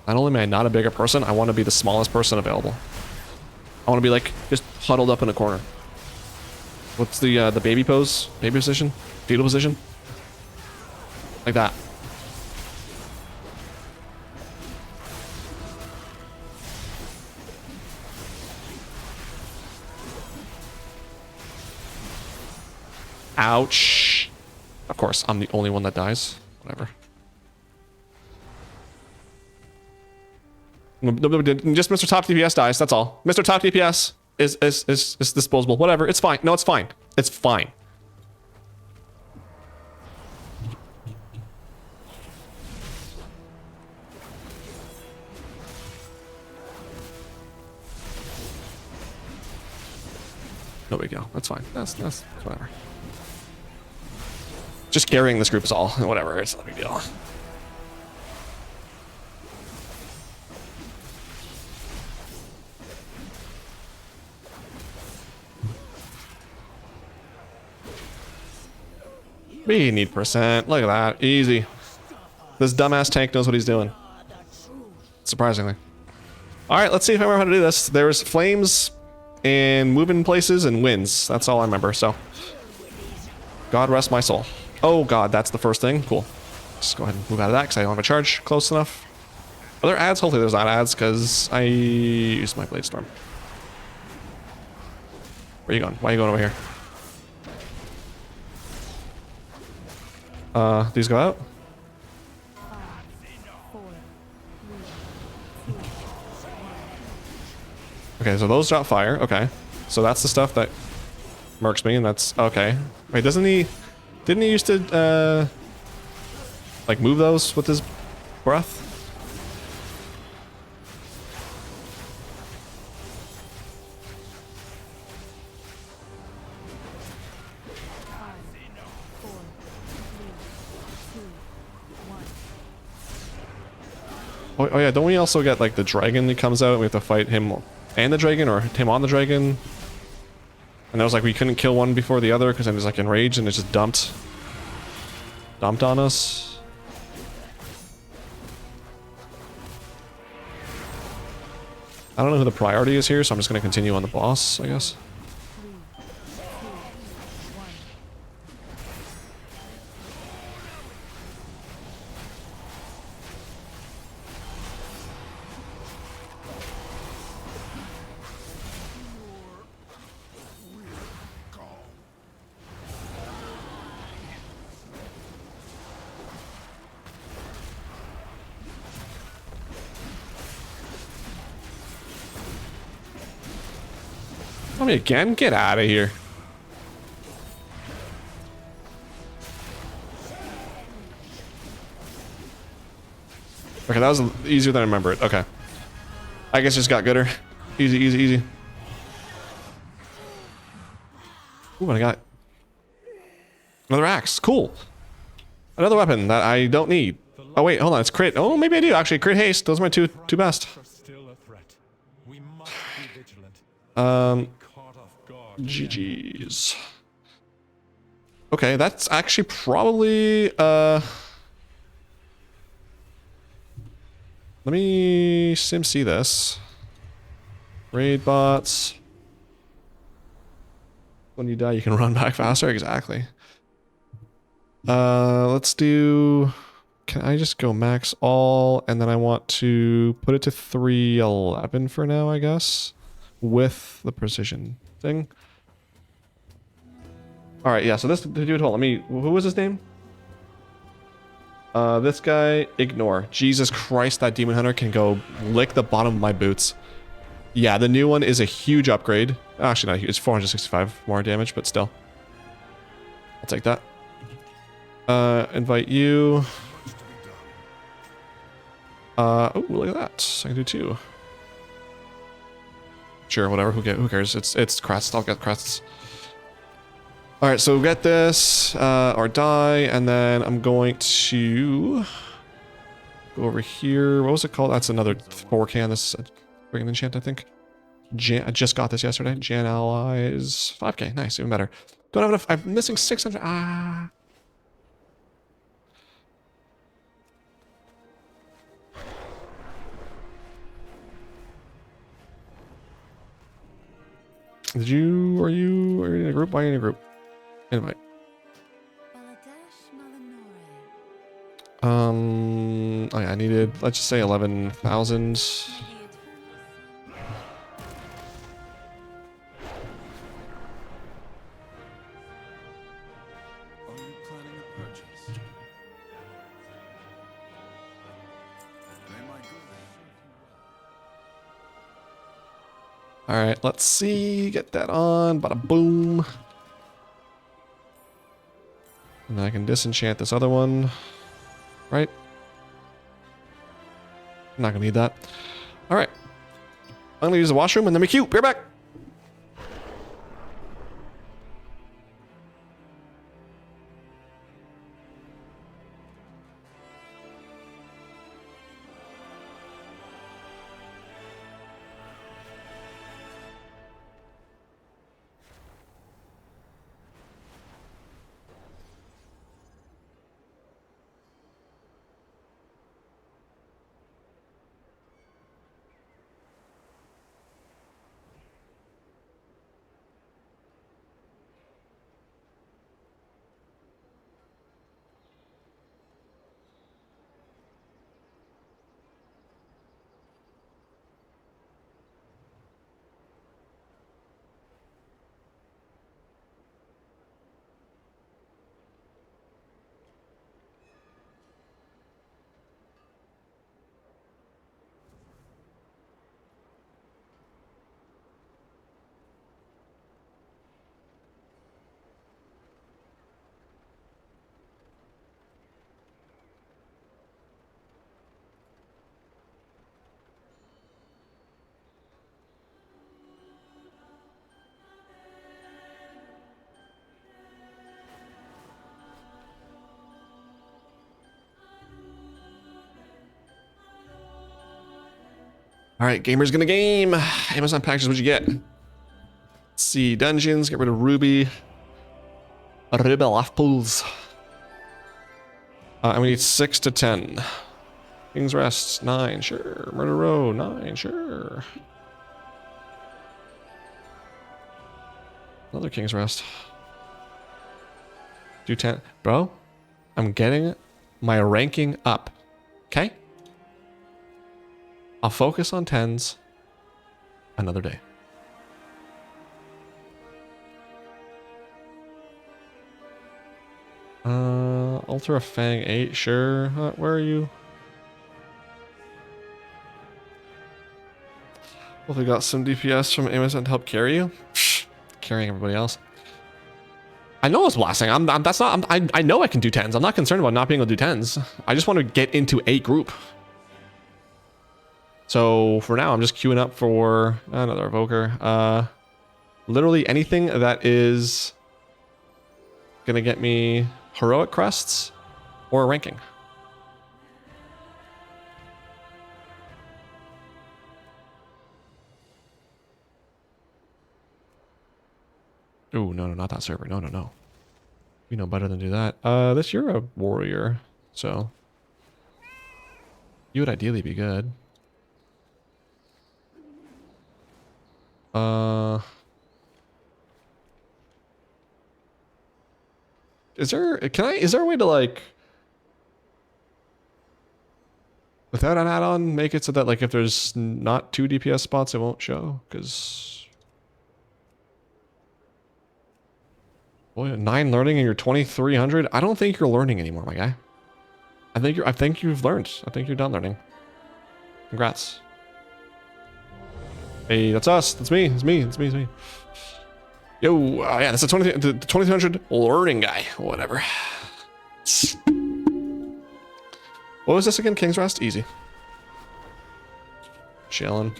Not only am I not a bigger person, I want to be the smallest person available. I want to be like, just huddled up in a corner. What's the baby pose? Baby position? Fetal position? Like that. Ouch. Of course, I'm the only one that dies. Whatever. Just Mr. Top DPS dies, that's all. Mr. Top DPS is disposable. Whatever, it's fine. No, it's fine. It's fine. No big deal. That's fine. That's whatever. Just carrying this group is all. Whatever. It's not a big deal. We need percent. Look at that. Easy. This dumbass tank knows what he's doing. Surprisingly. Alright, let's see if I remember how to do this. There's flames and moving places and winds. That's all I remember, so. God rest my soul. Oh god, that's the first thing. Cool. Just go ahead and move out of that because I don't have a charge close enough. Are there ads? Hopefully there's not ads because I used my blade storm. Where are you going? Why are you going over here? These go out? Okay, so those drop fire. Okay. So that's the stuff that mercs me, and that's okay. Wait, didn't he used to like move those with his breath? Oh yeah, don't we also get like the dragon that comes out and we have to fight him and the dragon, or him on the dragon? And I was like, we couldn't kill one before the other because I was like enraged and it just dumped on us. I don't know who the priority is here, so I'm just gonna continue on the boss, I guess. Tell me again? Get out of here. Okay, that was easier than I remember it. Okay. I guess it just got gooder. Easy, easy, easy. Ooh, what I got? Another axe. Cool. Another weapon that I don't need. Oh, wait, hold on. It's crit. Oh, maybe I do. Actually, crit haste. Those are my two best. GG's. Okay, that's actually probably, let me see this. Raid bots. When you die, you can run back faster. Exactly. Let's do... Can I just go max all, and then I want to put it to 311 for now, I guess, with the precision thing. All right, yeah. So this dude, hold. Let me. Who was his name? This guy. Ignore. Jesus Christ, that demon hunter can go lick the bottom of my boots. Yeah, the new one is a huge upgrade. Actually, not huge. It's 465 more damage, but still. I'll take that. Invite you. Oh, look at that. I can do two. Sure, whatever. Who cares? It's crests. I'll get crests. All right, so get this or die, and then I'm going to go over here. What was it called? That's another 4K on this friggin' enchant, I think. I just got this yesterday. Jan allies 5K. Nice, even better. Don't have enough. I'm missing 600. Ah. Are you in a group? Why are you in a group? Invite. Oh yeah, I needed, let's just say 11,000. All right, let's see. Get that on. Bada boom. And then I can disenchant this other one. Right? I'm not gonna need that. All right. I'm gonna use the washroom and then we queue. Be right back. All right, gamers gonna game. Amazon packages, what'd you get? Let's see, dungeons, get rid of Ruby. Ruby life pools. And we need 6 to 10. King's Rest, 9, sure. Murder Row, 9, sure. Another King's Rest. Do 10. Bro, I'm getting my ranking up. Okay? I'll focus on 10s another day. Altar of Fang 8, sure. Where are you? Well, we got some DPS from Amazon to help carry you. Carrying everybody else. I know it's blasting. I know I can do 10s. I'm not concerned about not being able to do 10s. I just want to get into a group. So for now, I'm just queuing up for another evoker. Literally anything that is gonna get me heroic crests or a ranking. Ooh, no, not that server. No. You know better than do that. This, you're a warrior, so you would ideally be good. Is there a way to, like, without an add-on, make it so that, like, if there's not 2 DPS spots, it won't show? Because, boy, 9 learning and you're 2300. I don't think you're learning anymore, my guy. I think you've learned. I think you're done learning. Congrats. Hey, that's us. That's me. It's me. Yo, yeah, that's the 2300 learning guy. Whatever. What was this again? King's Rest? Easy. Chillin'.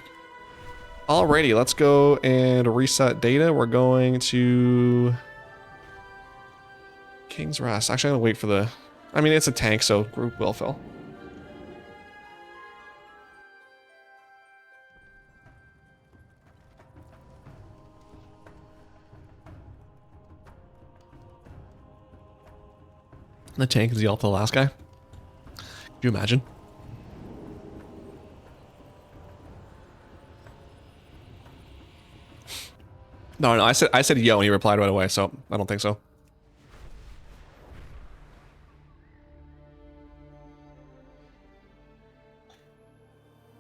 Alrighty, let's go and reset data. We're going to King's Rest. Actually, I'm gonna wait for the... I mean, it's a tank, so group will fill. The tank is the ult for the last guy. Could you imagine? No, I said yo, and he replied right away, so I don't think so.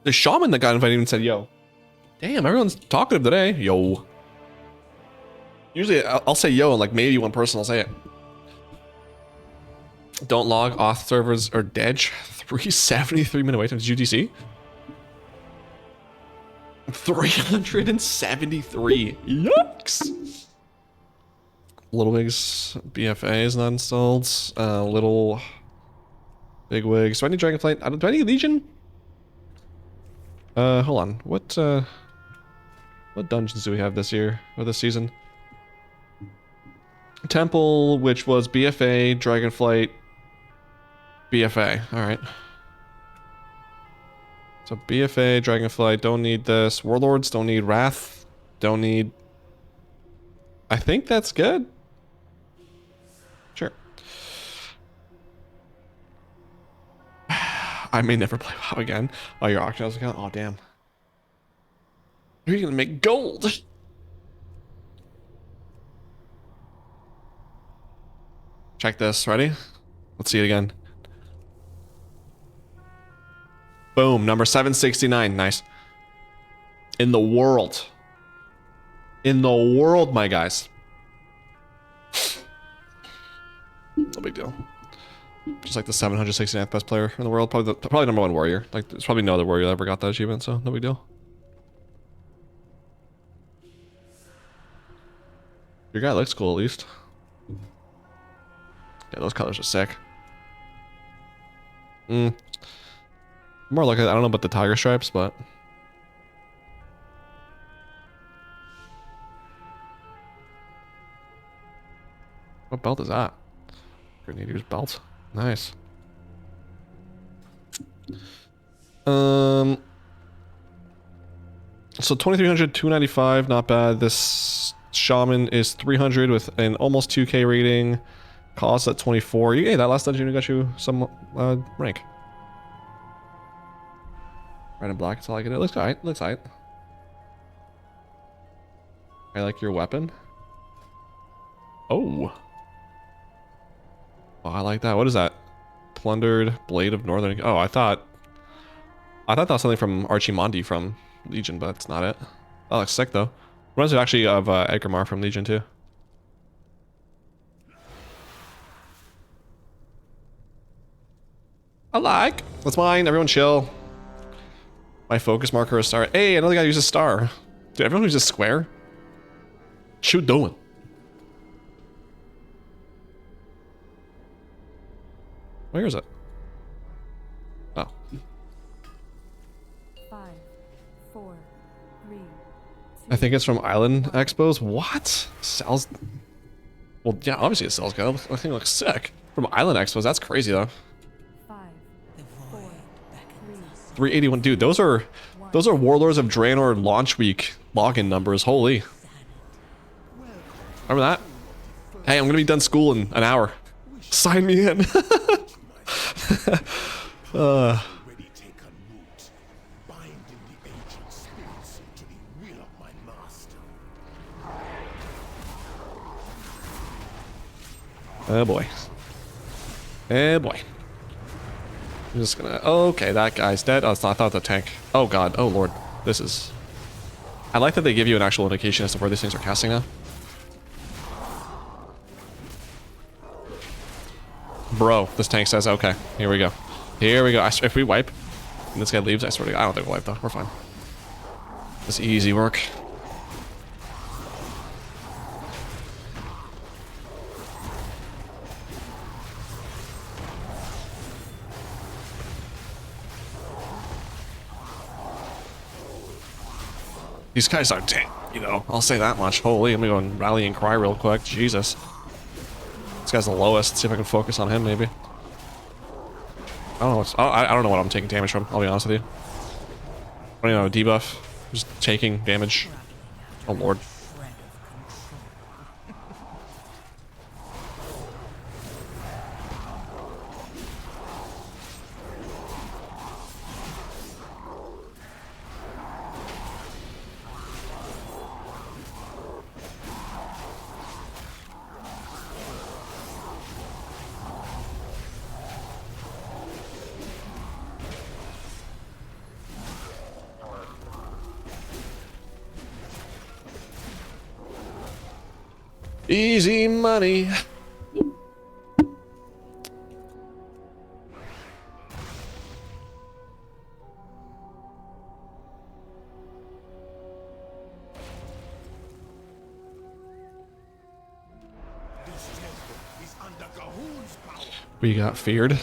The shaman that got invited even said yo. Damn, everyone's talkative today. Yo. Usually I'll say yo, and like maybe one person will say it. Don't log, auth servers are dead. 373-minute wait time. Did you see? 373. Yikes. Little Wigs BFA is not installed. Little Big Wigs. Do I need Dragonflight? Do I need Legion? Hold on. What dungeons do we have this year or this season? Temple, which was BFA, Dragonflight, BFA. All right. So BFA, Dragonflight, don't need this. Warlords, don't need Wrath, don't need... I think that's good. Sure. I may never play WoW again. Oh, your auction account? Oh, damn. You're gonna make gold. Check this. Ready? Let's see it again. Boom. Number 769. Nice. In the world. In the world, my guys. No big deal. Just like the 769th best player in the world. Probably number 1 warrior. Like, there's probably no other warrior that ever got that achievement, so no big deal. Your guy looks cool, at least. Yeah, those colors are sick. More like, I don't know about the tiger stripes, but... What belt is that? Grenadier's belt. Nice. So 2300, 295, not bad. This shaman is 300 with an almost 2k rating. Cost at 24. Hey, that last dungeon got you some rank. Red and black, it's all I can do. It looks alright, looks alright. I like your weapon. Oh. Oh, I like that. What is that? Plundered Blade of Northern... Oh, I thought that was something from Archimandi from Legion, but that's not it. That looks sick, though. Reminds me actually of Edgar Mar from Legion, too. I like. That's mine. Everyone chill. My focus marker is star. Hey, another guy uses star. Dude, everyone uses square. What you doing? Where is it? Oh. 5, 4, 3, 2. I think it's from Island Expos. What? Sells. Well, yeah, obviously it sells good. I think it looks sick. From Island Expos, that's crazy though. 5, 4, 3. 381, dude. Those are Warlords of Draenor launch week login numbers. Holy. Remember that? Hey, I'm gonna be done school in an hour. Sign me in. Oh boy. Oh boy. I'm just gonna... Okay, that guy's dead. Oh, it's not, I thought the tank. Oh god. Oh lord. This is... I like that they give you an actual indication as to where these things are casting now. Bro, this tank says, okay, here we go. Here we go. If we wipe and this guy leaves, I swear to God, I don't think we'll wipe though. We're fine. It's easy work. These guys are tank, you know, I'll say that much. Holy, let me go and rally and cry real quick. Jesus. This guy's the lowest. Let's see if I can focus on him, maybe. I don't know what's... I don't know what I'm taking damage from, I'll be honest with you. I don't even know, debuff. Just taking damage. Oh lord. Easy money. We got feared.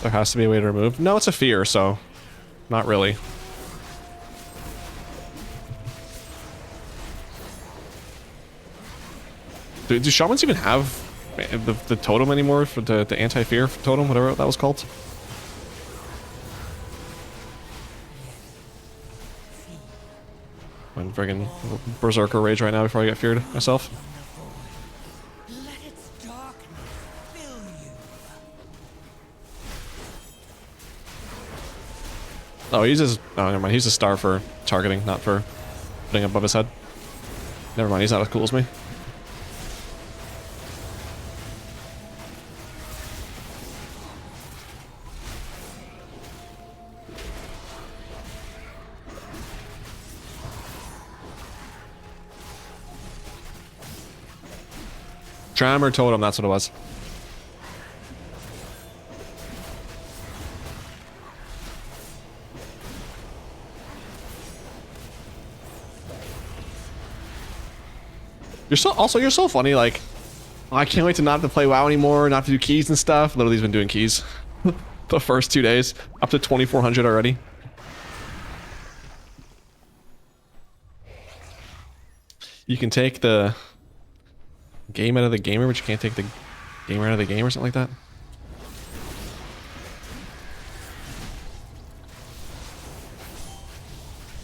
There has to be a way to remove. No, it's a fear, so not really. Do shamans even have the totem anymore for the anti-fear totem, whatever that was called? I'm friggin' berserker rage right now before I get feared myself. Oh, he uses... Oh, never mind. He uses star for targeting, not for putting above his head. Never mind. He's not as cool as me. Trammer totem, that's what it was. You're so funny, like, oh, I can't wait to not have to play WoW anymore, not to do keys and stuff. Literally has been doing keys the first 2 days, up to 2,400 already. You can take the game out of the gamer, but you can't take the Gamer out of the game or something like that.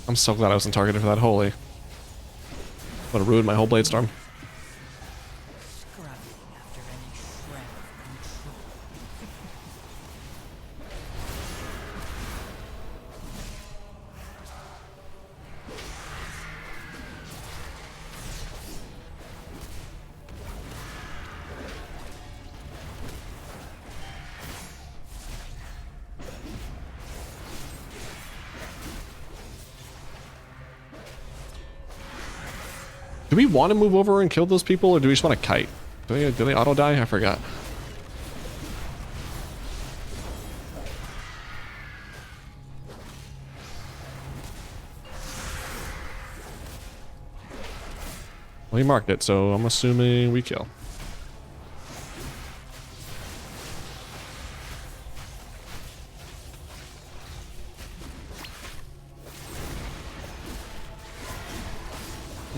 I'm so glad I wasn't targeted for that. Holy. Would have ruined my whole Blade Storm. Do we want to move over and kill those people, or do we just want to kite? Do they auto die? I forgot. Well, he marked it, so I'm assuming we kill.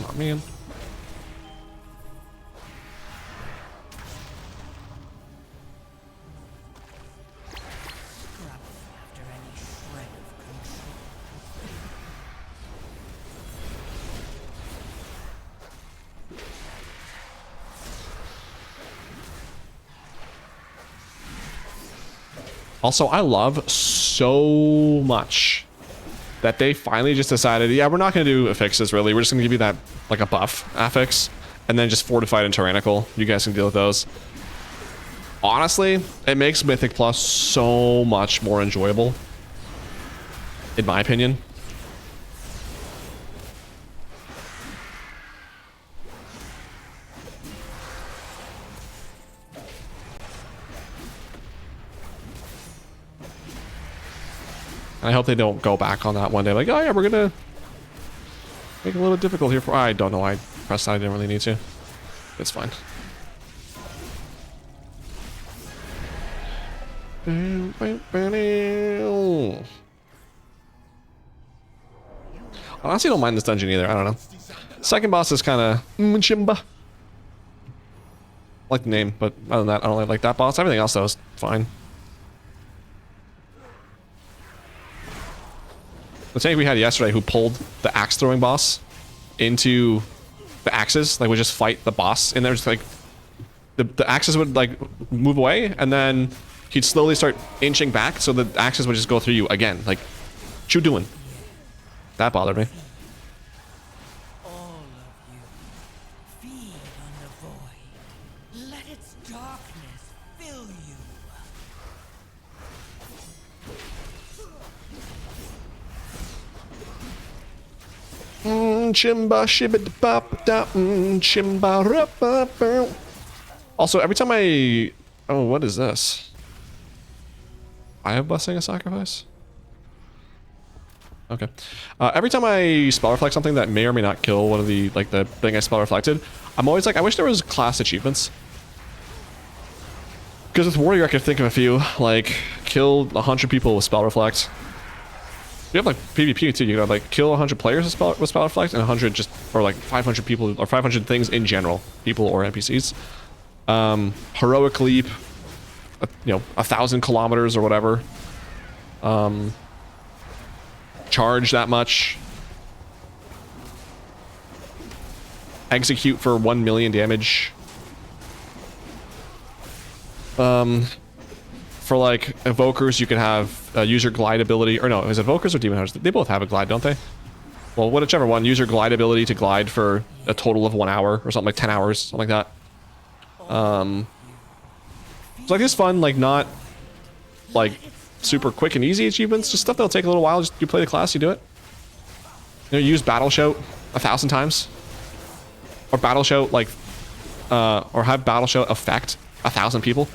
Oh, man. Also, I love so much that they finally just decided, yeah, we're not going to do affixes, really. We're just going to give you that, like, a buff affix, and then just Fortified and Tyrannical. You guys can deal with those. Honestly, it makes Mythic Plus so much more enjoyable, in my opinion. I hope they don't go back on that one day. Like, oh yeah, we're gonna make it a little difficult here for... I don't know. I pressed that. I didn't really need to. It's fine. Honestly, I don't mind this dungeon either. I don't know. Second boss is kind of... Chimba. I like the name, but other than that, I don't really like that boss. Everything else, though, is fine. The tank we had yesterday who pulled the axe throwing boss into the axes, like would just fight the boss, and there's like the axes would like move away, and then he'd slowly start inching back, so the axes would just go through you again. Like, what you doing? That bothered me. All of you, feed on the void. Let its darkness fill you. Chimba shibba bop da chimba rap. Also, every time I... Oh, what is this? I have blessing a sacrifice? Okay. Every time I spell reflect something that may or may not kill one of the, like, the thing I spell reflected, I'm always like, I wish there was class achievements. Because with Warrior, I could think of a few, like, kill 100 people with spell reflect. You have, like, PvP, too. You gotta, like, kill 100 players with spell reflect, and 100 just, or, like, 500 people, or 500 things in general. People or NPCs. Heroic leap. You know, 1,000 kilometers or whatever. Charge that much. Execute for 1 million damage. For like evokers, you can have user glide ability, or no, is it evokers or demon hunters? They both have a glide, don't they? Well, whichever one. User glide ability to glide for a total of 1 hour or something, like 10 hours, something like that. So like this fun, like not like super quick and easy achievements, just stuff that'll take a little while. Just you play the class, you do it. You know, use battle shout 1,000 times, or battle shout like, or have battle shout affect 1,000 people.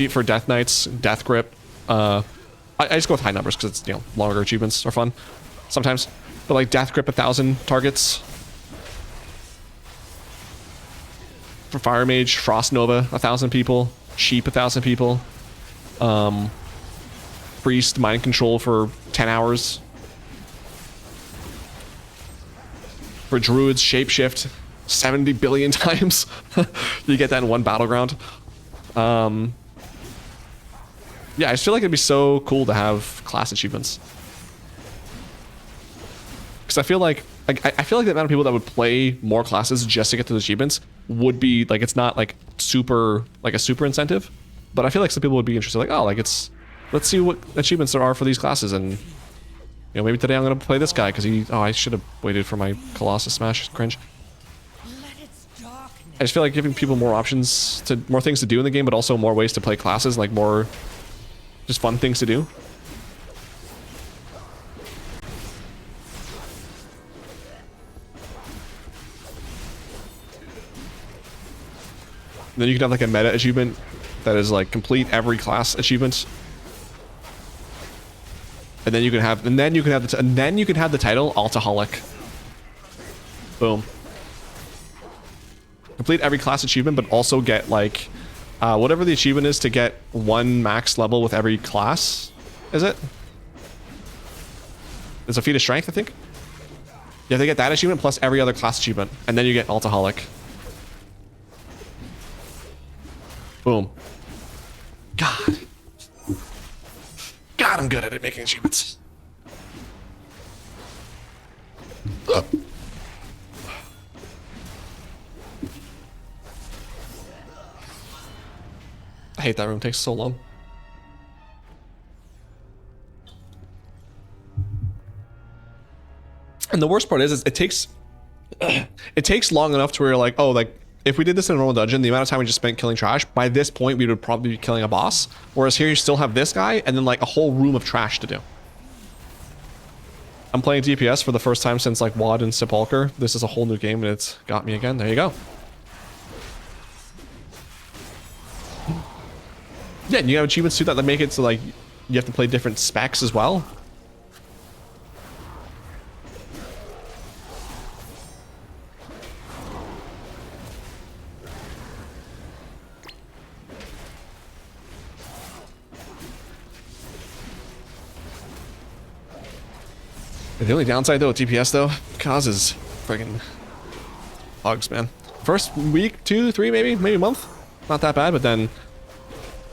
For Death Knights, Death Grip, I just go with high numbers because it's, you know, longer achievements are fun sometimes. But like Death Grip 1,000 targets. For Fire Mage, Frost Nova 1,000 people, Sheep 1,000 people, Priest Mind Control for 10 hours. For Druids, Shapeshift 70 billion times. You get that in one battleground. Yeah, I just feel like it'd be so cool to have class achievements. Because I feel like the amount of people that would play more classes just to get those achievements would be like, it's not like super, like a super incentive, but I feel like some people would be interested, like, oh, like let's see what achievements there are for these classes, and you know, maybe today I'm gonna play this guy because I should have waited for my Colossus smash, cringe. I just feel like giving people more options to more things to do in the game, but also more ways to play classes, like more just fun things to do. And then you can have like a meta achievement that is like complete every class achievement. And then you can have the title Altaholic. Boom. Complete every class achievement, but also get like whatever the achievement is to get 1 max level with every class. Is it? It's a feat of strength, I think. You have to get that achievement plus every other class achievement, and then you get Altaholic. Boom. God, I'm good at it making achievements. Ugh. I hate that room. It takes so long. And the worst part is it takes long enough to where you're like, oh, like if we did this in a normal dungeon, the amount of time we just spent killing trash, by this point we would probably be killing a boss. Whereas here you still have this guy and then like a whole room of trash to do. I'm playing DPS for the first time since like VOD and Sepulcher. This is a whole new game and it's got me again. There you go. Yeah, and you have achievements too that make it so like you have to play different specs as well. The only downside though with DPS though causes friggin' bugs, man. First week, 2, 3, maybe a month, not that bad, but then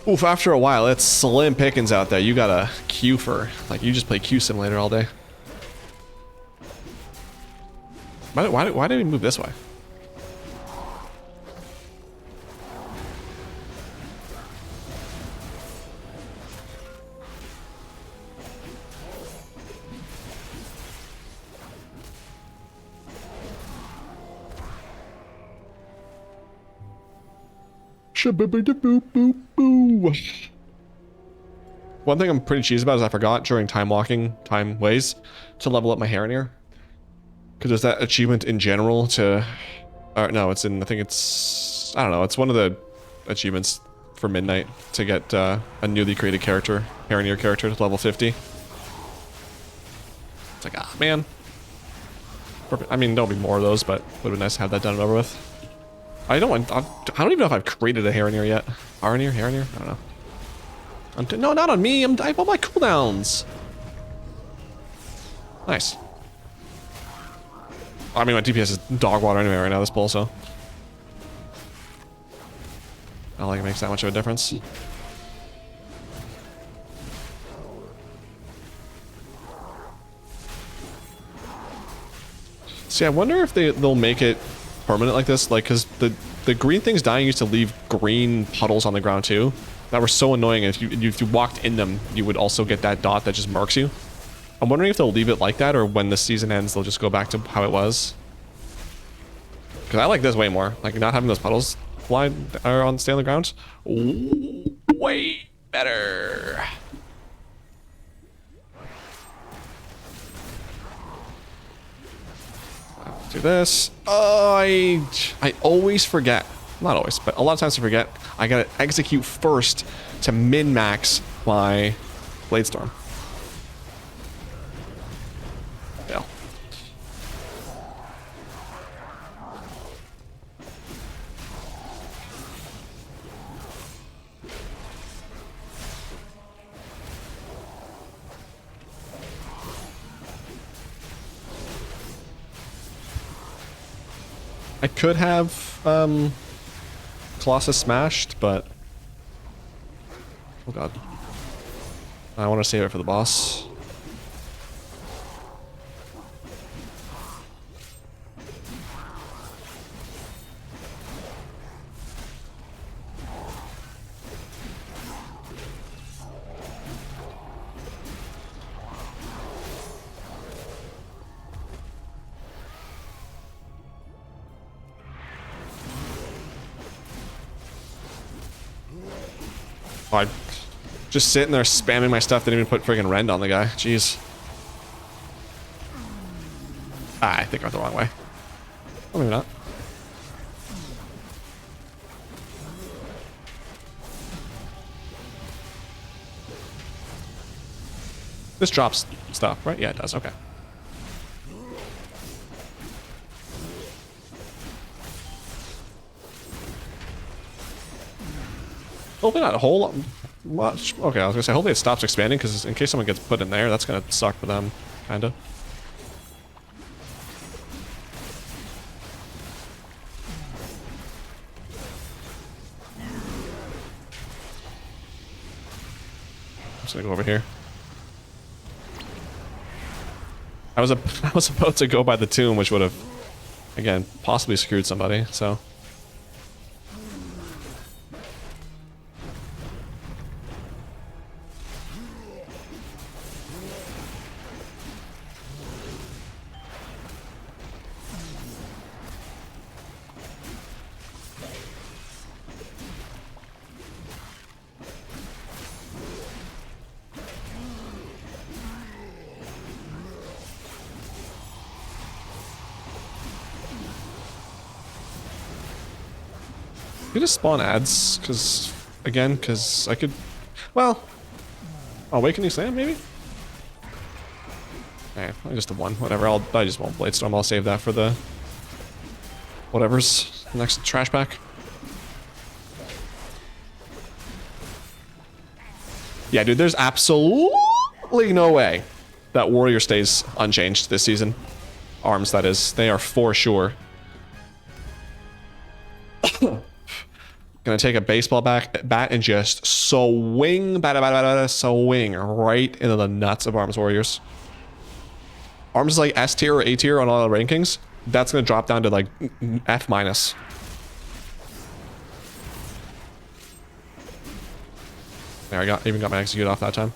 oof, after a while it's slim pickings out there. You gotta queue for, like, you just play Q Simulator all day. Why did we move this way? One thing I'm pretty cheesed about is I forgot during time ways to level up my Harrier. Because there's that achievement in general to... no, it's in... I think it's... I don't know. It's one of the achievements for Midnight to get a newly created character, Harrier character, to level 50. It's like, ah, man. I mean, there'll be more of those, but it would have been nice to have that done and over with. I don't even know if I've created a Harrier yet. Harrier? I don't know. No, not on me. I have all my cooldowns. Nice. I mean, my DPS is dog water anyway right now, this pull, so. I don't think it makes that much of a difference. See, I wonder if they'll make it permanent like this, like, because the green things dying used to leave green puddles on the ground too that were so annoying. If you walked in them, you would also get that dot that just marks you. I'm wondering if they'll leave it like that, or when the season ends they'll just go back to how it was, because I like this way more, like not having those puddles fly or stay on the ground. Ooh, way better. Do this. Oh, I always forget. Not always, but a lot of times I forget. I gotta execute first to min-max my Bladestorm. Yeah. I could have Colossus smashed, but oh god, I want to save it for the boss. Oh, I just sitting there spamming my stuff, didn't even put friggin' rend on the guy. Jeez. Ah, I think I went the wrong way. Oh, maybe not. This drops stuff, right? Yeah, it does. Okay. Hopefully not a whole lot much. Okay, I was gonna say, hopefully it stops expanding, because in case someone gets put in there, that's gonna suck for them, kinda. I'm just gonna go over here. I was about to go by the tomb, which would have, again, possibly screwed somebody, so. You just spawn ads, because I could, well, Awakening Slam, maybe? Eh, just a one, whatever, I just won't Blade Storm, I'll save that for the, whatever's next trash pack. Yeah, dude, there's absolutely no way that Warrior stays unchanged this season. Arms, that is. They are for sure. Gonna take a baseball bat and just swing right into the nuts of Arms Warriors. Arms is like S tier or A tier on all the rankings. That's gonna drop down to like F minus. There, I even got my execute off that time.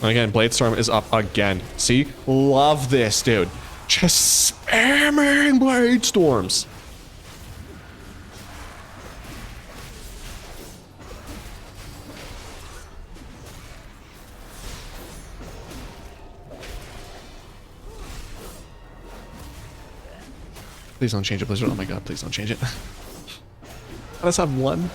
And again, Blade Storm is up again. See? Love this, dude. Just spamming Blade Storms. Please don't change it, Blizzard. Oh my god, please don't change it. Let us have one.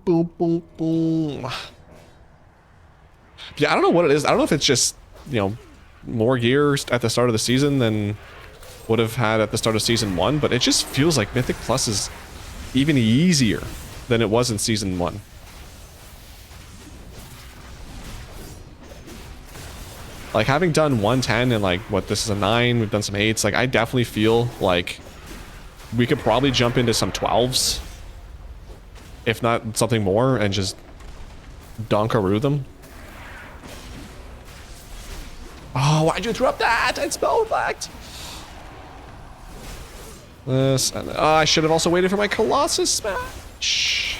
Boom, boom, boom. Yeah, I don't know what it is. I don't know if it's just, you know, more gears at the start of the season than would have had at the start of season 1, but it just feels like Mythic Plus is even easier than it was in season 1. Like, having done 110 and like, what, this is a 9, we've done some 8s, like, I definitely feel like we could probably jump into some 12s. If not something more, and just donkaroo them. Oh, why'd you interrupt that? I'd spell reflect. This, and I should have also waited for my Colossus smash.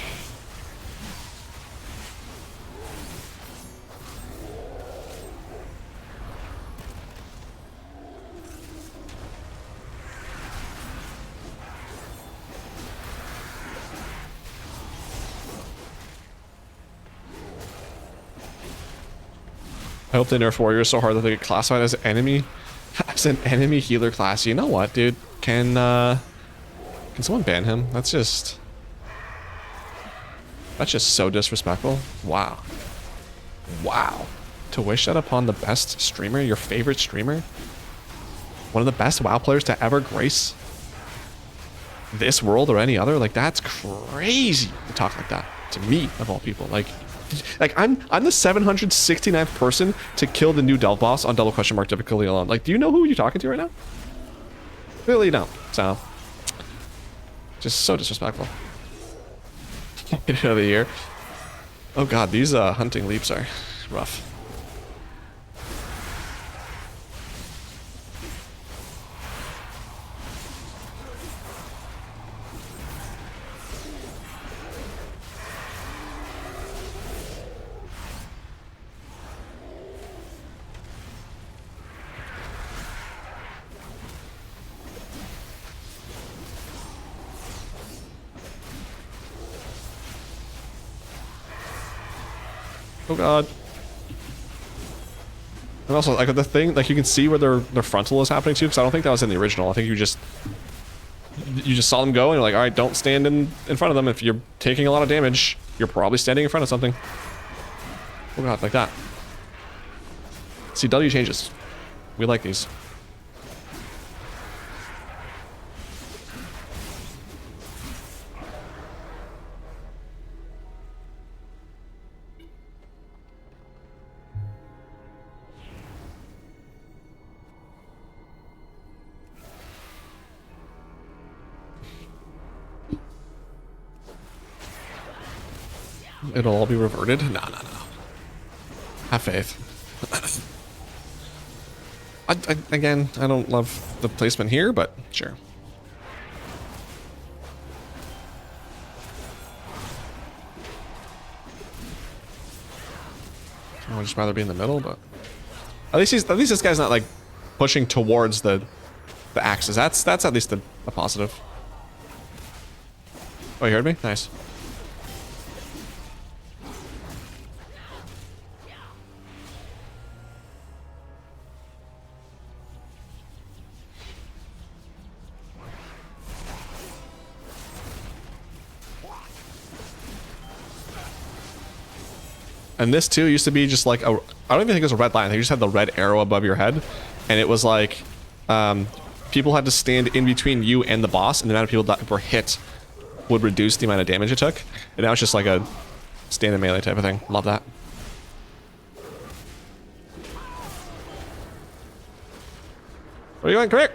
hope they nerf warriors so hard that they get classified as an enemy healer class. You know what, dude? Can someone ban him? That's just so disrespectful. Wow. Wow. To wish that upon the best streamer, your favorite streamer, one of the best WoW players to ever grace this world or any other, like, that's crazy to talk like that to me, of all people. Like I'm the 769th person to kill the new Delve boss on double question mark difficulty alone. Like, do you know who you're talking to right now? Clearly you don't. So, just so disrespectful. Get of the year. Oh god, these hunting leaps are rough. Oh god. And also, like, the thing, like, you can see where their frontal is happening too, because I don't think that was in the original. I think you just saw them go and you're like, alright, don't stand in front of them. If you're taking a lot of damage, you're probably standing in front of something. Oh god, like that. CW changes. We like these. It'll all be reverted? No. Have faith. Again, I don't love the placement here, but sure. I would just rather be in the middle, but at least this guy's not like pushing towards the axis. That's at least a positive. Oh, you heard me? Nice. And this too used to be just like I don't even think it was a red line. I think you just had the red arrow above your head, and it was like people had to stand in between you and the boss, and the amount of people that were hit would reduce the amount of damage it took. And now it's just like a stand in melee type of thing. Love that. Where are you going? Come here.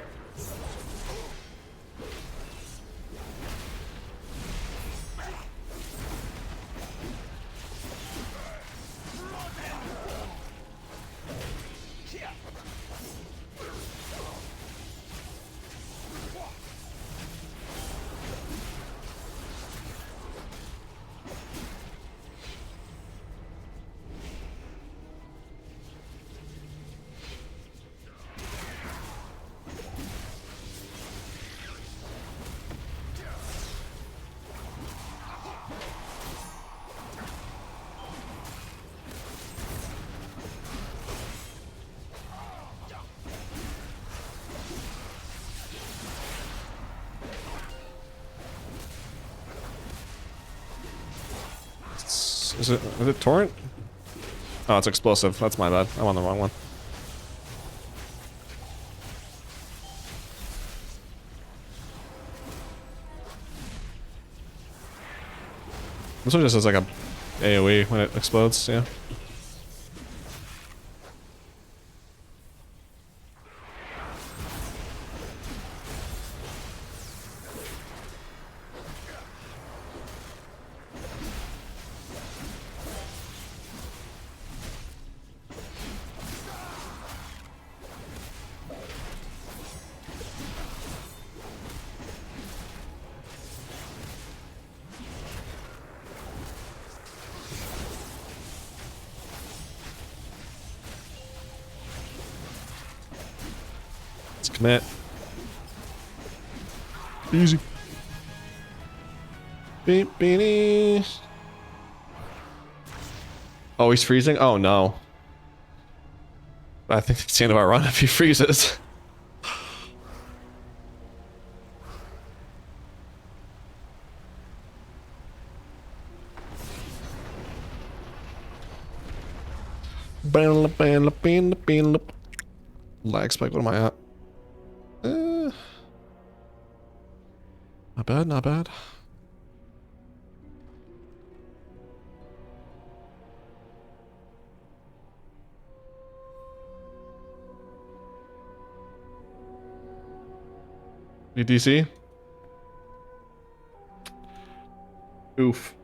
Is it torrent? Oh, it's explosive. That's my bad. I'm on the wrong one. This one just has like a AoE when it explodes, yeah. Commit. Easy. Beep, beanie. Oh, he's freezing? Oh, no. I think it's the end of our run if he freezes. Lag spike, what am I at? Not bad, not bad. DC? Oof.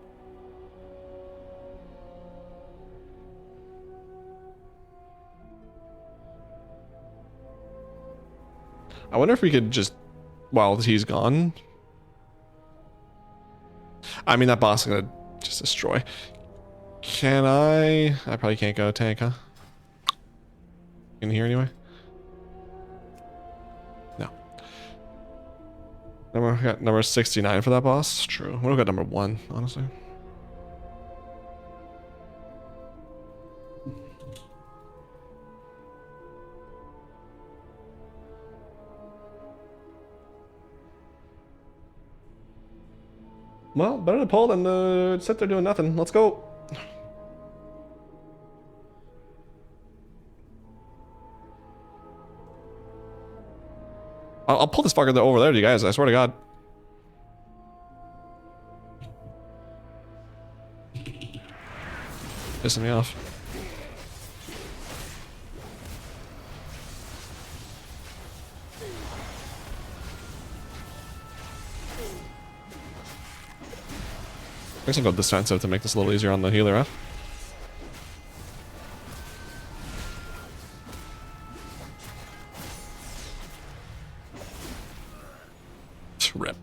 I wonder if we could just, while he's gone. I mean, that boss is gonna just destroy. Can I probably can't go tank, huh? In here anyway? No. We got number 69 for that boss. True. What do we got number 1, honestly? Well, better to pull than sit there doing nothing. Let's go. I'll pull this fucker over there to you guys, I swear to God. Pissing me off. I guess I'll go defensive to make this a little easier on the healer, huh? Rip.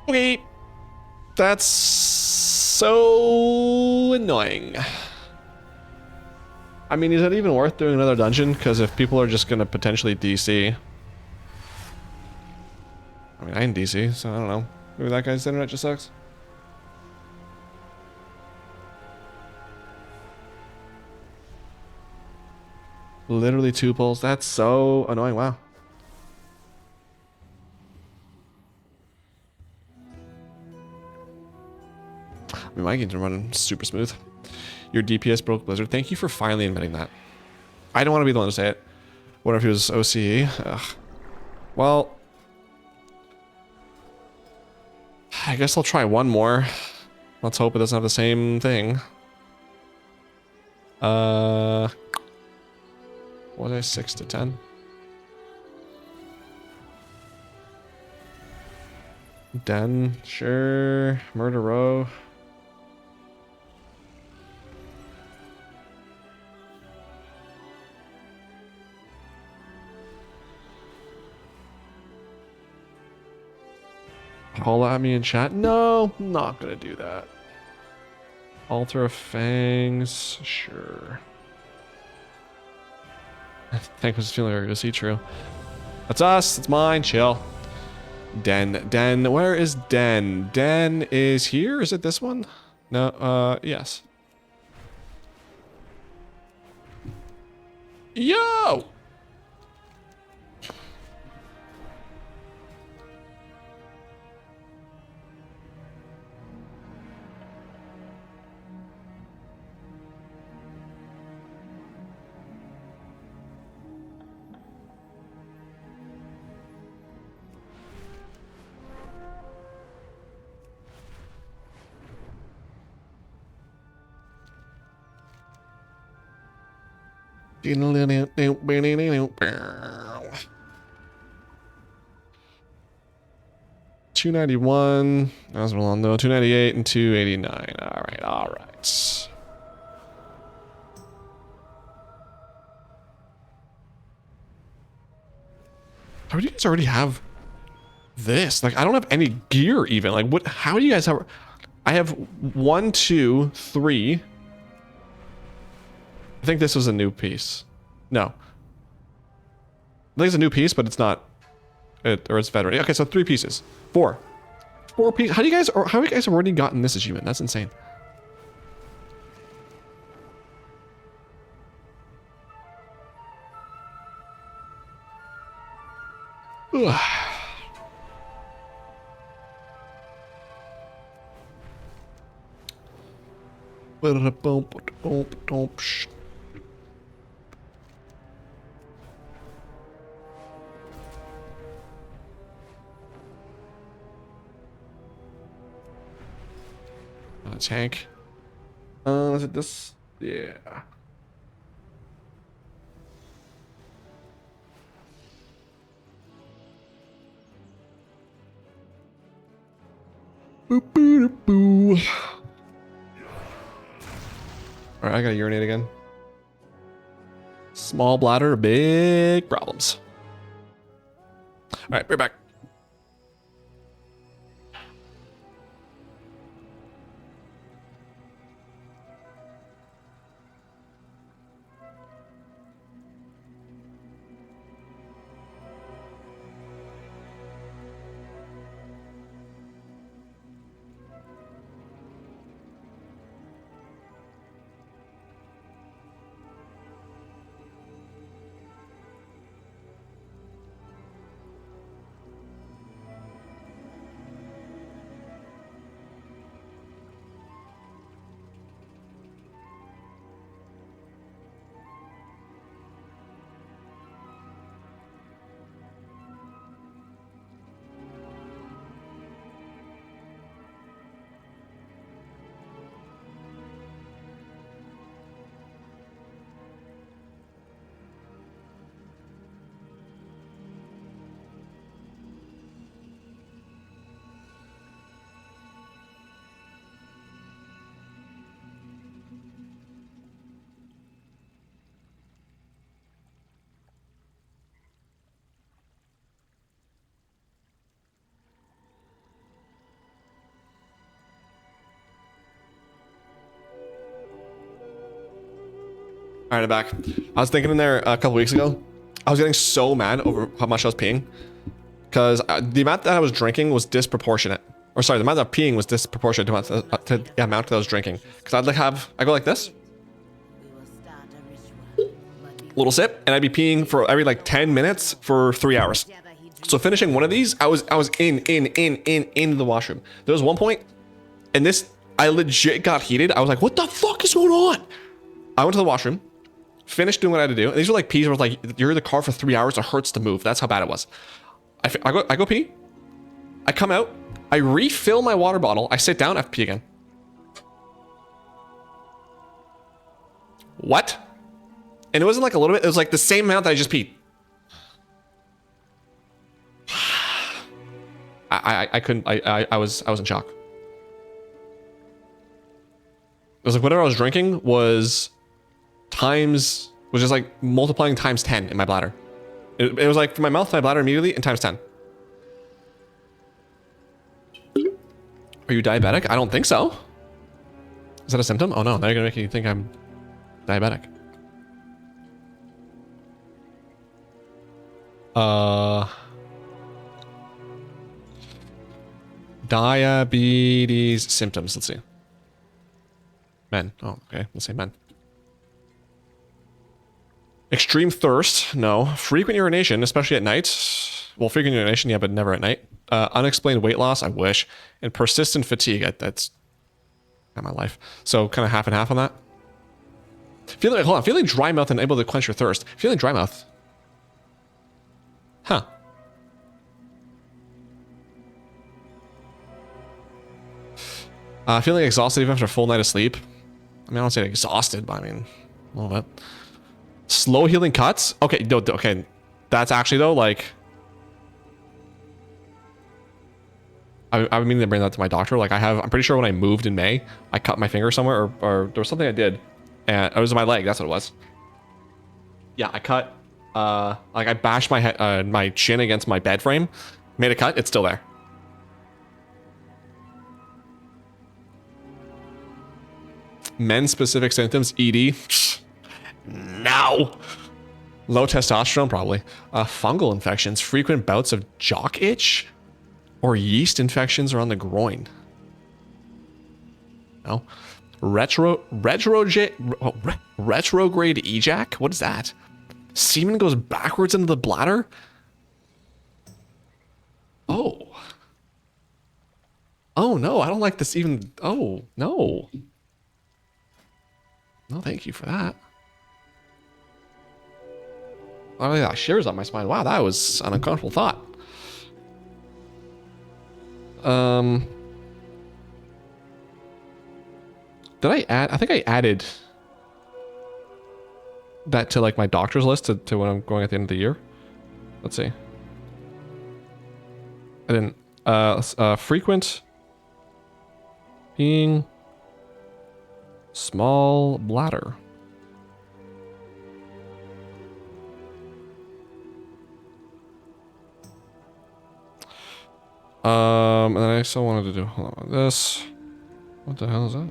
Okay. That's so annoying. I mean, is it even worth doing another dungeon? Because if people are just going to potentially DC... I mean, I ain't DC, so I don't know. Maybe that guy's internet just sucks. Literally 2 pulls. That's so annoying. Wow. I mean, my games are running super smooth. Your DPS broke Blizzard. Thank you for finally admitting that. I don't want to be the one to say it. What if he was OCE? Ugh. Well... I guess I'll try one more. Let's hope it doesn't have the same thing. What was I, 6 to 10? Den, sure. Murder row. Holla at me in chat. No, I'm not gonna do that. Altar of Fangs, sure. I think I was feeling like I see true. That's us, it's mine, chill. Den, where is Den? Den is here, is it this one? No, yes. Yo! $291. That was long though. 298 and 289. All right, all right. How do you guys already have this? Like, I don't have any gear even. Like, what? How do you guys have? I have 1, 2, 3. I think this was a new piece. No. I think it's a new piece, but it's not. Or it's veteran. Okay, so 3 pieces. 4. 4 pieces. How have you guys already gotten this achievement? That's insane. Ugh. Tank. Is it this? Yeah. Boop, boo, boo. All right, I gotta urinate again. Small bladder, big problems. All right, we're back. All right, I'm back. I was thinking in there a couple weeks ago, I was getting so mad over how much I was peeing because the amount that I was drinking was disproportionate. Or sorry, the amount of peeing was disproportionate to the amount that I was drinking. Because I go like this, little sip, and I'd be peeing for every like 10 minutes for 3 hours. So finishing one of these, I was in the washroom. There was one point, and this, I legit got heated. I was like, what the fuck is going on? I went to the washroom, finished doing what I had to do. And these were like pees where like, you're in the car for 3 hours, it hurts to move. That's how bad it was. I go pee. I come out. I refill my water bottle. I sit down. I have to pee again. What? And it wasn't like a little bit. It was like the same amount that I just peed. I couldn't. I was in shock. It was like whatever I was drinking was just like multiplying times 10 in my bladder. It was like from my mouth to my bladder immediately and times 10. Are you diabetic? I don't think so. Is that a symptom? Oh no, now you're gonna make me think I'm diabetic. Diabetes symptoms. Let's see. Men. Oh, okay. Let's say men. Extreme thirst. No. Frequent urination, especially at night. Well, frequent urination, yeah, but never at night. Unexplained weight loss. I wish. And persistent fatigue. That's not my life. So kind of half and half on that. Feeling dry mouth and able to quench your thirst. Feeling dry mouth. Huh. Feeling exhausted even after a full night of sleep. I mean, I don't say exhausted, but I mean, a little bit. Slow healing cuts? Okay, no, okay. That's actually, though, like... I mean to bring that to my doctor. Like, I'm pretty sure when I moved in May, I cut my finger somewhere, or there was something I did. And it was my leg, that's what it was. Yeah, I cut, like, I bashed my head, my chin against my bed frame, made a cut, it's still there. Men specific symptoms, ED. No. Low testosterone, probably. Fungal infections, frequent bouts of jock itch, or yeast infections around the groin. No. Retrograde ejac? What is that? Semen goes backwards into the bladder? Oh. Oh no, I don't like this even. Oh, no. No, thank you for that. Oh yeah, shivers on my spine. Wow, that was an uncomfortable thought. Did I add? I think I added that to like my doctor's list to when I'm going at the end of the year. Let's see. I didn't. Frequent peeing, small bladder. And then I also wanted to do, hold on, this. What the hell is that?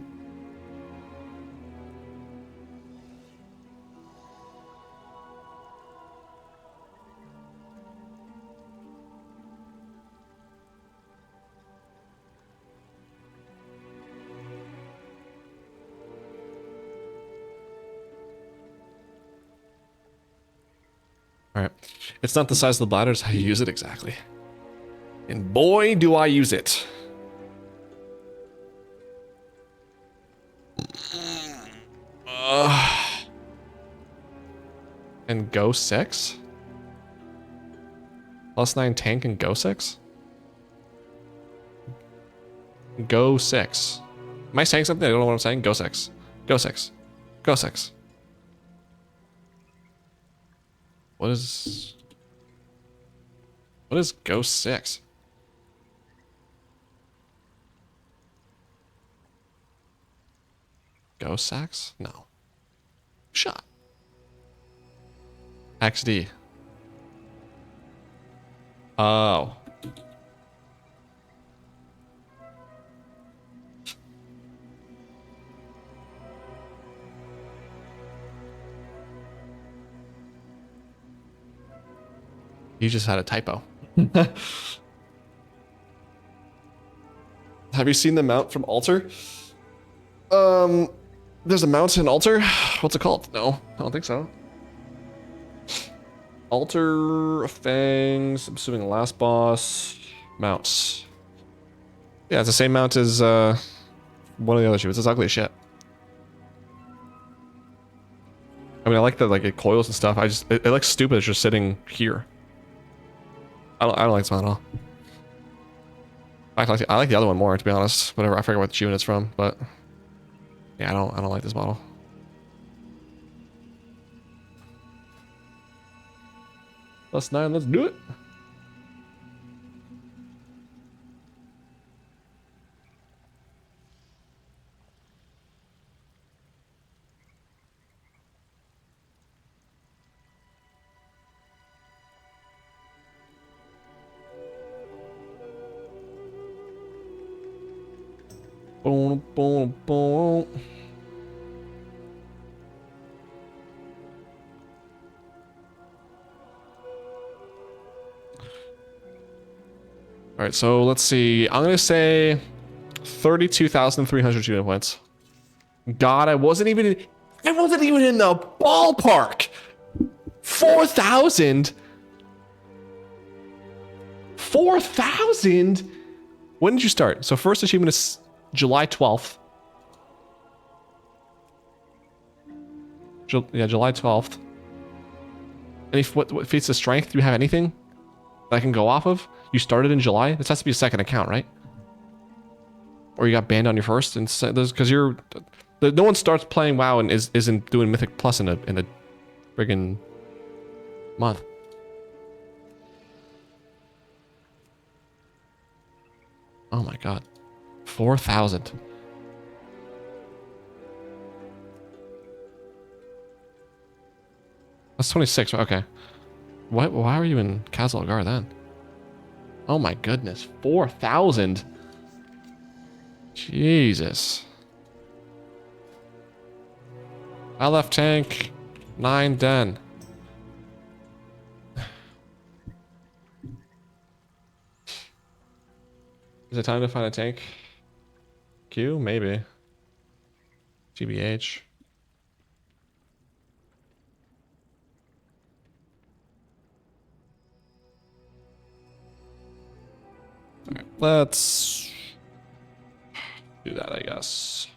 All right. It's not the size of the bladder, it's how you use it exactly. And boy, do I use it. And go 6? +9 tank and go 6? Go 6. Am I saying something? I don't know what I'm saying. Go 6. Go 6. Go 6. What is go 6? Go sax? No. Shot. XD. Oh. You just had a typo. Have you seen the mount from Alter? There's a mount in Alter. What's it called? No, I don't think so. Alter, Fangs, I'm assuming the last boss. Mounts. Yeah, it's the same mount as one of the other shoots. It's ugly as shit. I mean, I like that, like, it coils and stuff. It looks stupid. It's just sitting here. I don't like this one at all. I like the other one more, to be honest. Whatever, I forget what unit it's from, but yeah, I don't like this model. +9, let's do it. Boom, boom, boom. All right, so let's see. I'm gonna say 32,300 unit points. God, I wasn't even in the ballpark. 4,000. 4,000. When did you start? So first achievement is July 12th. Yeah, July 12th. And what feats of strength? Do you have anything that I can go off of? You started in July? This has to be a second account, right? Or you got banned on your first, and because no one starts playing WoW and isn't doing Mythic Plus in a friggin' month. Oh my god, 4,000. That's 26. Okay. Why are you in Kazalgar then? Oh my goodness, 4,000. Jesus. I left tank. 9, 10. Is it time to find a tank? Q? Maybe. GBH. Alright, let's do that, I guess.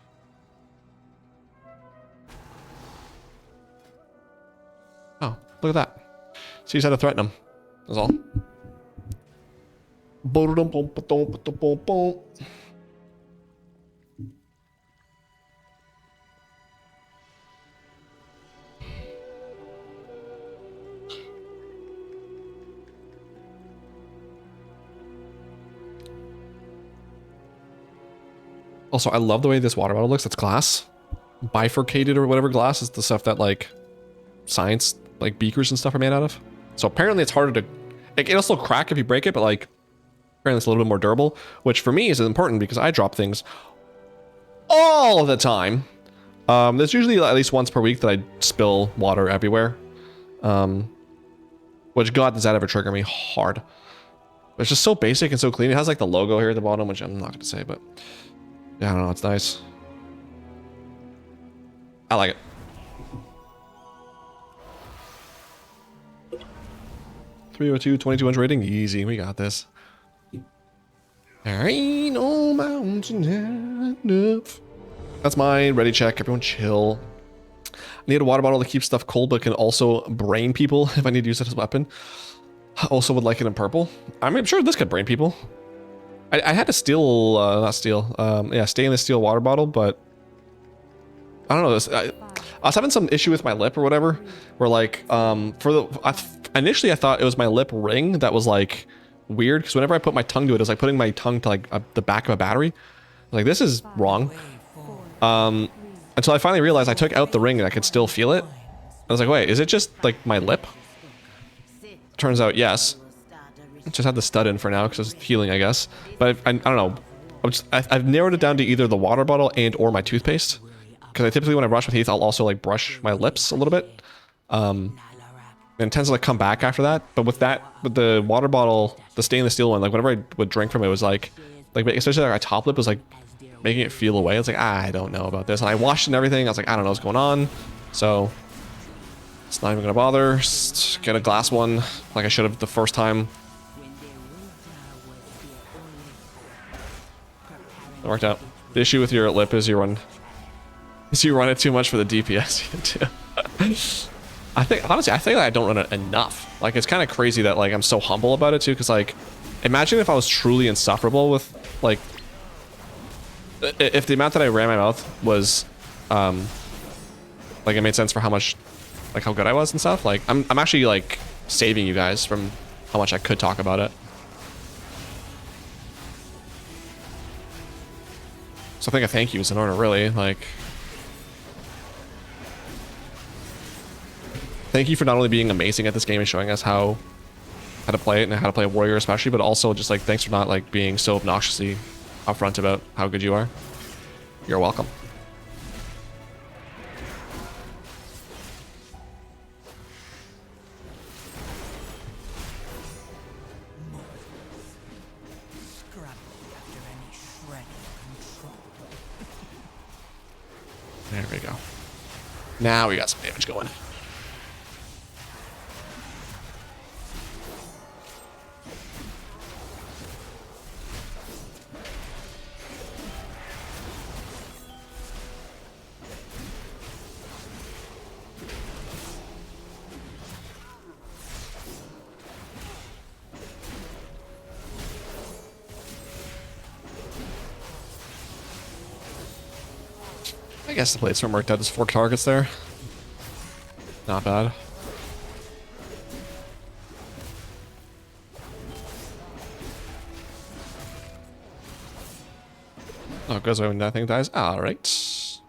Oh, look at that. So you just had to threaten him. That's all. Also, I love the way this water bottle looks. It's glass. Bifurcated or whatever glass is the stuff that like science, like beakers and stuff are made out of. So apparently it's harder to, it'll still crack if you break it, but like apparently it's a little bit more durable, which for me is important because I drop things all the time. There's usually at least once per week that I spill water everywhere. Which God, does that ever trigger me hard. But it's just so basic and so clean. It has like the logo here at the bottom, which I'm not going to say, but yeah, I don't know. It's nice. I like it. .302, 22-inch rating. Easy. We got this. There ain't no mountain enough. That's mine. Ready check. Everyone chill. I need a water bottle to keep stuff cold, but can also brain people if I need to use it as a weapon. I also would like it in purple. I'm sure this could brain people. I had to steal, not steal, yeah, stainless steel water bottle, but I don't know. I was having some issue with my lip or whatever, where like, initially I thought it was my lip ring that was like weird, because whenever I put my tongue to it, it was like putting my tongue to like the back of a battery. I was like, this is wrong. Until I finally realized I took out the ring and I could still feel it. I was like, wait, is it just like my lip? Turns out, yes. Just had the stud in for now because it's healing, I guess. But I don't know. I've narrowed it down to either the water bottle and or my toothpaste. Because I typically, when I brush my teeth, I'll also like brush my lips a little bit. And it tends to like come back after that. But with the water bottle, the stainless steel one, like whenever I would drink from it, it was like especially like my top lip was like making it feel away. It's like, I don't know about this. And I washed it and everything. I was like, I don't know what's going on. So it's not even gonna bother. Just get a glass one like I should have the first time. It worked out. The issue with your lip is you run it too much for the DPS. I think honestly, I think I don't run it enough. Like it's kind of crazy that like I'm so humble about it too, because like imagine if I was truly insufferable with like if the amount that I ran my mouth was like it made sense for how much like how good I was and stuff. Like I'm actually like saving you guys from how much I could talk about it. So I think a thank you is in order, really. Like, thank you for not only being amazing at this game and showing us how to play it and how to play a warrior especially, but also just like thanks for not like being so obnoxiously upfront about how good you are. You're welcome. There we go. Now we got some damage going. I guess the placement worked out. There's 4 targets there. Not bad. Oh, it goes away when nothing dies. Alright.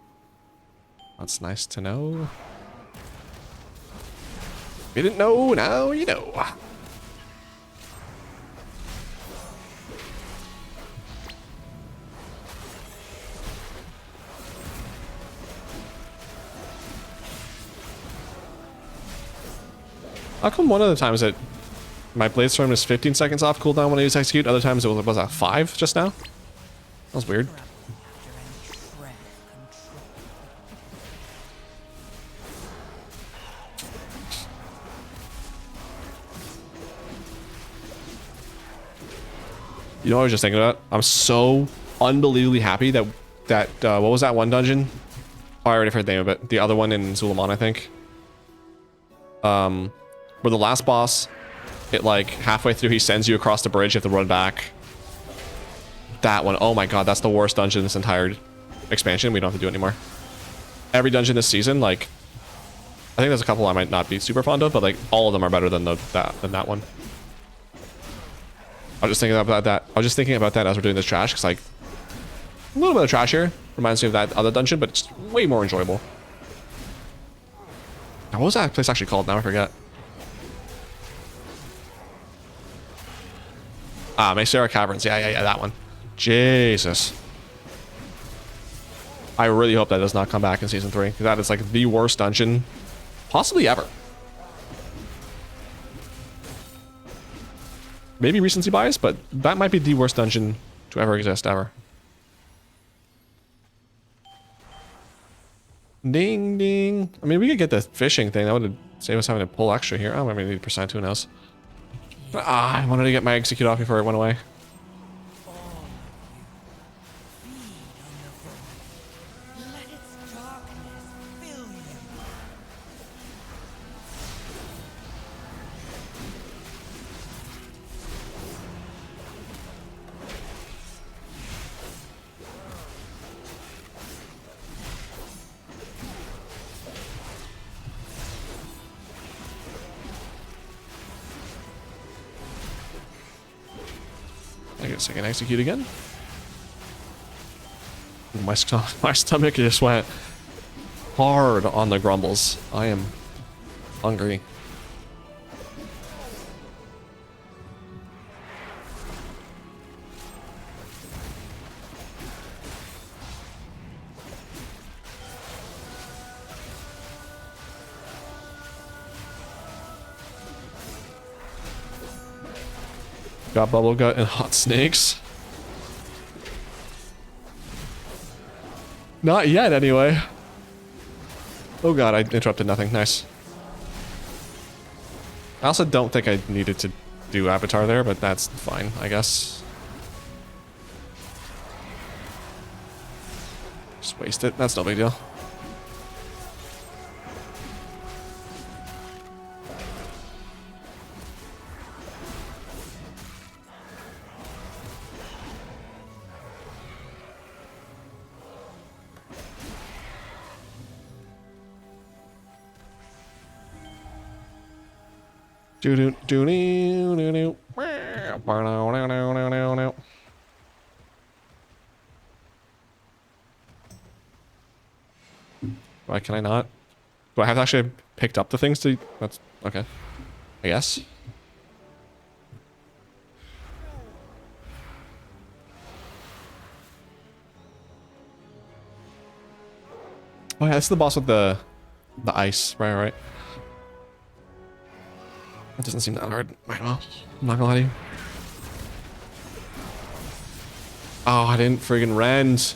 That's nice to know. If you didn't know, now you know. How come one of the times that my blade storm is 15 seconds off cooldown when I use execute, other times it was at 5 just now? That was weird. You know what I was just thinking about? I'm so unbelievably happy that what was that one dungeon? Oh, I already forgot the name of it. The other one in Suleiman, I think. Where the last boss, it like halfway through he sends you across the bridge, you have to run back. That one, oh my god, that's the worst dungeon in this entire expansion. We don't have to do it anymore. Every dungeon this season, like, I think there's a couple I might not be super fond of, but like all of them are better than that one. I was just thinking about that. I was just thinking about that as we're doing this trash, because like a little bit of trash here reminds me of that other dungeon, but it's way more enjoyable. Now, what was that place actually called? Now I forget. Ah, Mesera Caverns. Yeah, that one. Jesus. I really hope that does not come back in season 3. That is like the worst dungeon possibly ever. Maybe recency bias, but that might be the worst dungeon to ever exist ever. Ding, ding. I mean, we could get the fishing thing. That would save us having to pull extra here. Oh, maybe need percent, who knows? Ah, I wanted to get my execute off before it went away. I guess I can execute again. My stomach just went hard on the grumbles. I am hungry. Got bubble gut and hot snakes. Not yet, anyway. Oh god, I interrupted nothing. Nice. I also don't think I needed to do Avatar there, but that's fine, I guess. Just waste it. That's no big deal. Do do do do do do. Why can I not? Do I have to actually have picked up the things to? That's okay. I guess. Oh yeah, this is the boss with the ice. Right. That doesn't seem that hard. Right, well, I'm not gonna lie to you. Oh, I didn't friggin' rend.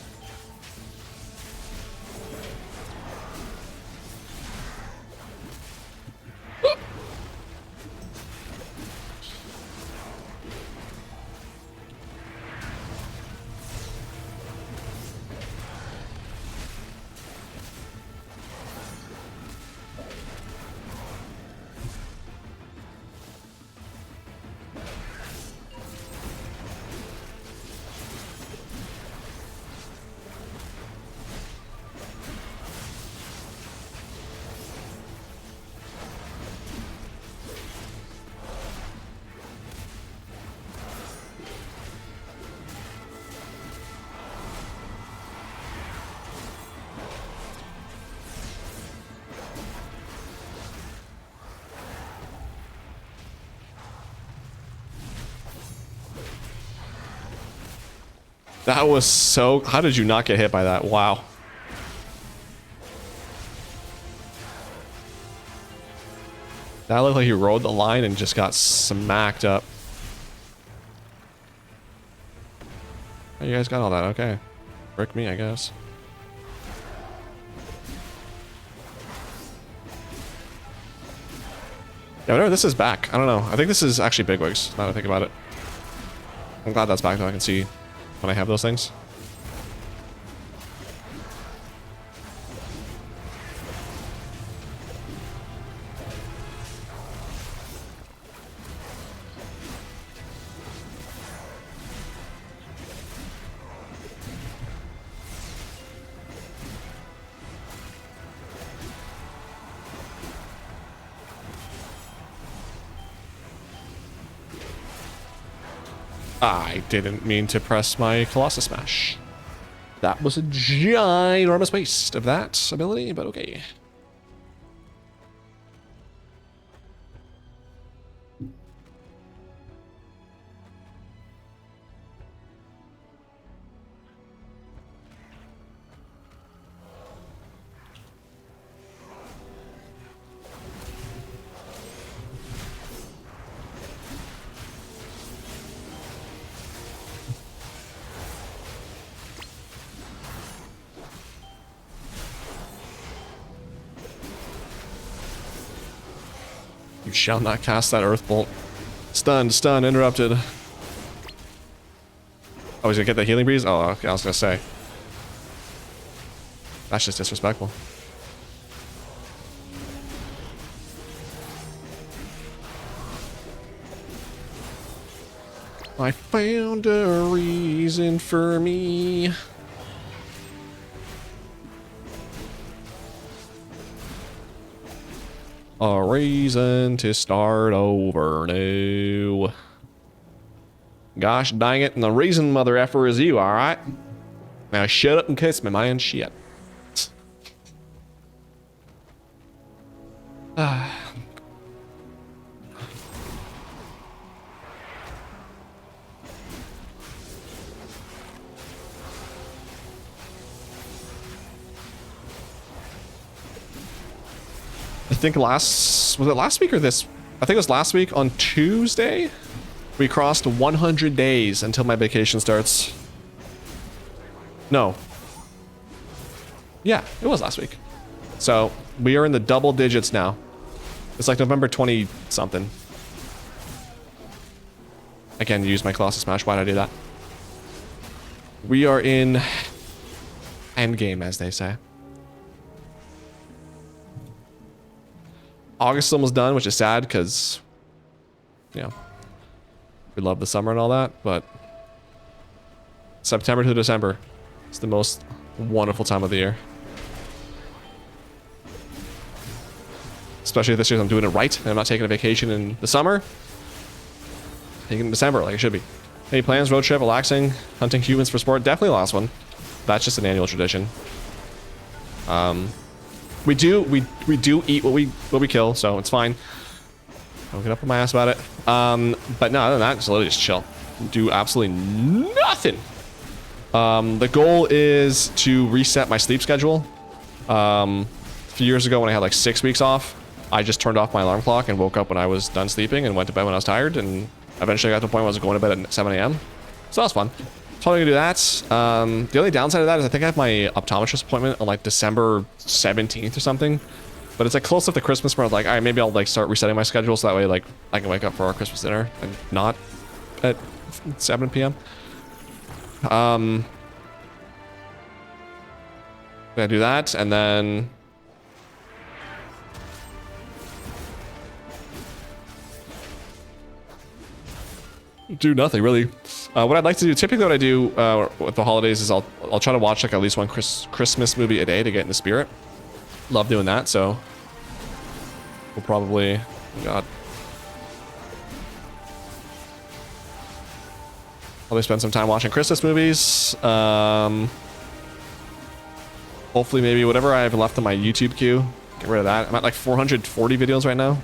That was so... How did you not get hit by that? Wow. That looked like he rode the line and just got smacked up. Oh, you guys got all that, okay. Brick me, I guess. Yeah, whatever, this is back. I don't know. I think this is actually bigwigs, now that I think about it. I'm glad that's back, though. I can see when I have those things. I didn't mean to press my Colossus Smash. That was a ginormous waste of that ability, but okay. You shall not cast that Earth Bolt. Stunned, stunned, interrupted. Oh, he's gonna get the healing breeze? Oh, okay, I was gonna say. That's just disrespectful. I found a reason for me. A reason to start over new. Gosh dang it, and the reason, mother effer, is you, alright? Now shut up and kiss me, man. Shit. I think was it last week or this? I think it was last week on Tuesday. We crossed 100 days until my vacation starts. No. Yeah, it was last week. So we are in the double digits now. It's like November 20 something. I can't use my Colossus Smash. Why did I do that? We are in endgame, as they say. August is almost done, which is sad because, you know, we love the summer and all that, but September to December is the most wonderful time of the year. Especially this year, I'm doing it right, and I'm not taking a vacation in the summer. Taking it in December, like it should be. Any plans? Road trip, relaxing, hunting humans for sport? Definitely the last one. That's just an annual tradition. We do eat what we kill, so it's fine. Don't get up on my ass about it. But no, other than that, just literally just chill. Do absolutely nothing. The goal is to reset my sleep schedule. A few years ago when I had like 6 weeks off, I just turned off my alarm clock and woke up when I was done sleeping and went to bed when I was tired, and eventually got to the point where I was going to bed at 7 a.m. So that was fun. Probably gonna do that. The only downside of that is I think I have my optometrist appointment on like December 17th or something. But it's like close up to Christmas where I was like, all right, maybe I'll like start resetting my schedule so that way like I can wake up for our Christmas dinner and not at 7 p.m. Gonna do that, and then do nothing really. What I'd like to do, typically what I do with the holidays is I'll try to watch like at least one Christmas movie a day to get in the spirit. Love doing that, so we'll probably, God, probably spend some time watching Christmas movies. Hopefully maybe whatever I have left on my YouTube queue, get rid of that. I'm at like 440 videos right now.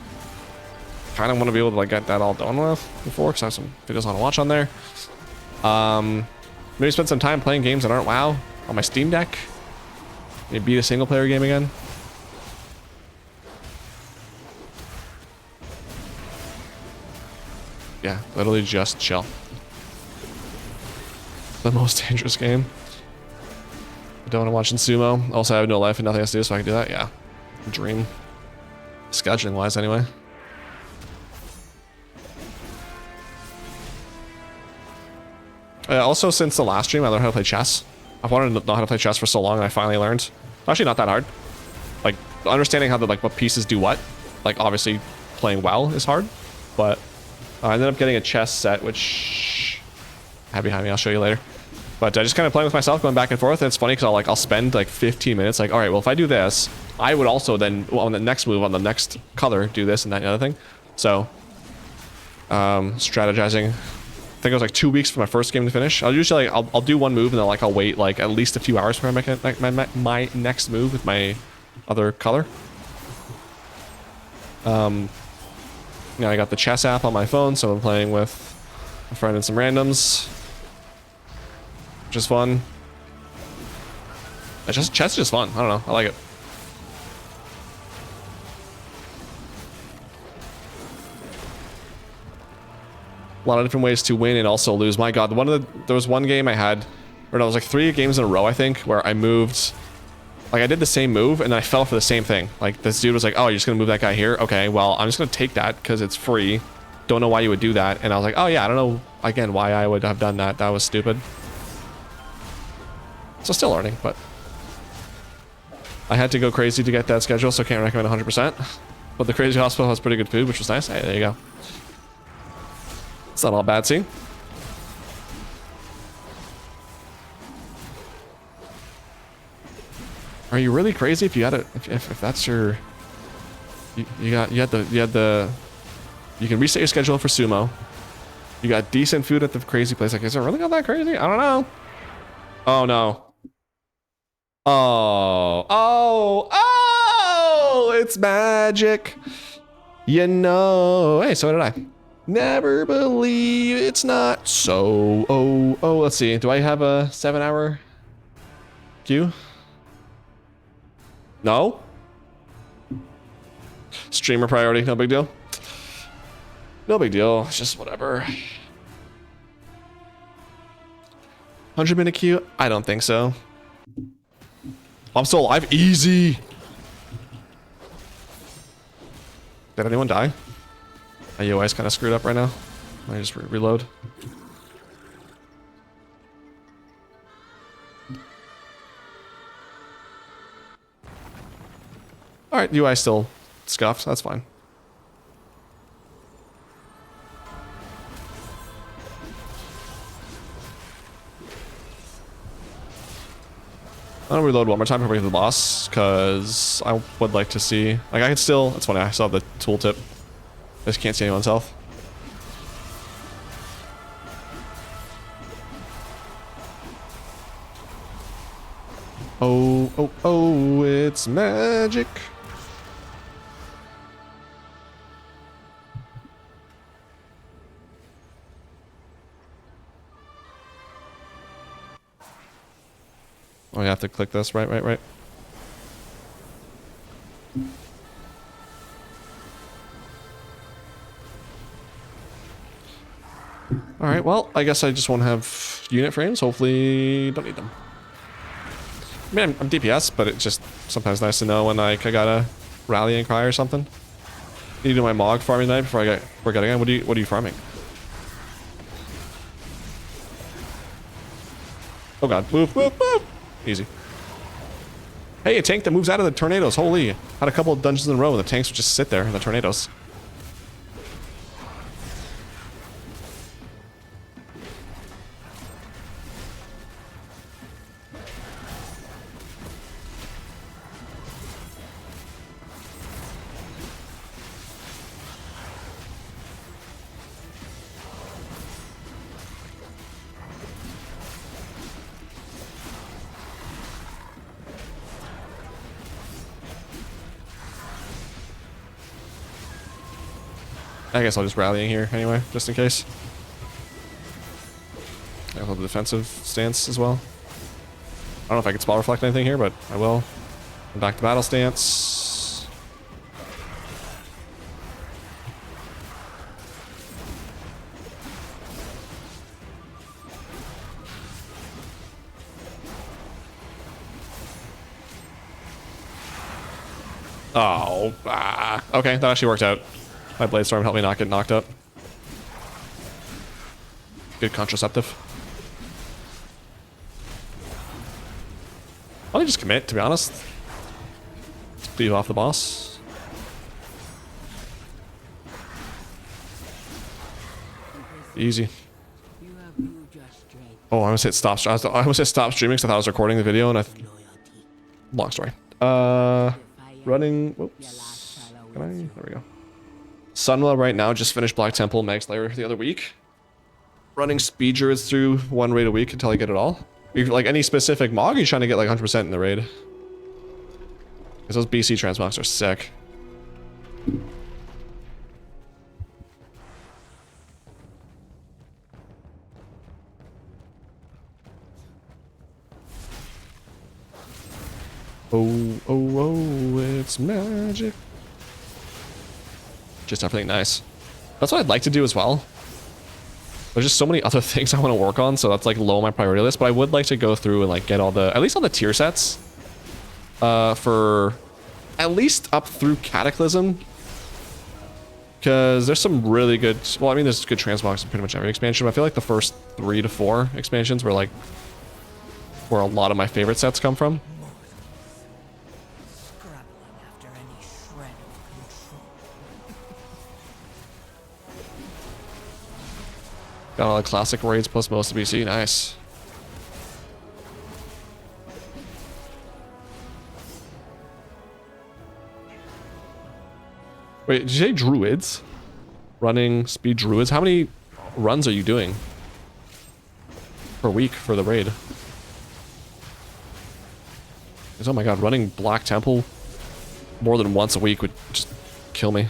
Kind of want to be able to like get that all done with before, because I have some videos I want to watch on there. Maybe spend some time playing games that aren't WoW on my Steam Deck. Maybe beat a single player game again. Yeah, literally just chill. The most dangerous game. I don't want to watch in sumo. Also, I have no life and nothing else to do, so I can do that. Yeah. Dream. Scheduling wise, anyway. Also, since the last stream, I learned how to play chess. I've wanted to know how to play chess for so long, and I finally learned. Actually, not that hard. Like, understanding how what pieces do what. Like, obviously, playing well is hard. But I ended up getting a chess set, which I have behind me. I'll show you later. But just kind of playing with myself, going back and forth. And it's funny because I'll spend like 15 minutes. Like, all right, well, if I do this, I would also then on the next move on the next color do this and that and the other thing. So, strategizing. I think it was like 2 weeks for my first game to finish. I'll usually I'll do one move and then I'll wait like at least a few hours for my next move with my other color. I got the chess app on my phone, so I'm playing with a friend and some randoms, which is fun. Chess is just fun. I don't know. I like it. A lot of different ways to win and also lose. My God, there was one game I had, or no, it was like 3 games in a row, I think, where I moved. Like, I did the same move, and then I fell for the same thing. Like, this dude was like, oh, you're just gonna move that guy here? Okay, well, I'm just gonna take that, because it's free. Don't know why you would do that. And I was like, oh, yeah, I don't know, again, why I would have done that. That was stupid. So, still learning, but... I had to go crazy to get that schedule, so I can't recommend 100%. But the Crazy Hospital has pretty good food, which was nice. Hey, there you go. It's not all bad, see? Are you really crazy if you had if that's your you can reset your schedule for sumo. You got decent food at the crazy place. Like, is it really not that crazy? I don't know. Oh no. Oh, it's magic. You know. Hey, so did I. Never believe it's not so. Oh, let's see. Do I have a 7-hour queue? No? Streamer priority, no big deal. No big deal, it's just whatever. 100-minute queue? I don't think so. I'm still alive, easy! Did anyone die? My UI is kind of screwed up right now. Let me just reload. Alright, UI still scuffed, that's fine. I'll reload one more time before we get to the boss, because I would like to see... Like, I can still... It's funny, I still have the tooltip. I just can't see anyone's health. Oh, it's magic. Oh, you have to click this, right. Alright, well, I guess I just won't have unit frames. Hopefully, don't need them. I mean, I'm DPS, but it's just sometimes nice to know when like I gotta rallying cry or something. Need to do my Mog farming tonight before I forget again. What are you farming? Oh god, move. Easy. Hey, a tank that moves out of the tornadoes. Holy, had a couple of dungeons in a row and the tanks would just sit there in the tornadoes. I guess I'll just rally in here anyway, just in case. I'll hold the defensive stance as well. I don't know if I can spell reflect anything here, but I will. Back to battle stance. Oh, okay, that actually worked out. My Blade Storm helped me not get knocked up. Good contraceptive. Why don't you just commit, to be honest? Just leave off the boss. Easy. Oh, I almost hit stop. I almost hit stop streaming because I thought I was recording the video, and long story. Running. Whoops. Can I? There we go. Sunwell right now just finished Black Temple Mag Slayer the other week. Running speed druids through one raid a week until I get it all. If like any specific mog, you're trying to get like 100% in the raid. Because those BC transmogs are sick. Oh, oh, oh, it's magic. Just everything nice. That's what I'd like to do as well. There's just so many other things I want to work on, so that's like low on my priority list, but I would like to go through and like get all the, at least all the tier sets, for at least up through Cataclysm. Because there's some really good, well, I mean, there's good transmogs in pretty much every expansion, but I feel like the first 3 to 4 expansions were like, where a lot of my favorite sets come from. Got all the classic raids plus most of BC. Nice. Wait, did you say druids? Running speed druids? How many runs are you doing per week for the raid? Because, oh my god, running Black Temple more than once a week would just kill me.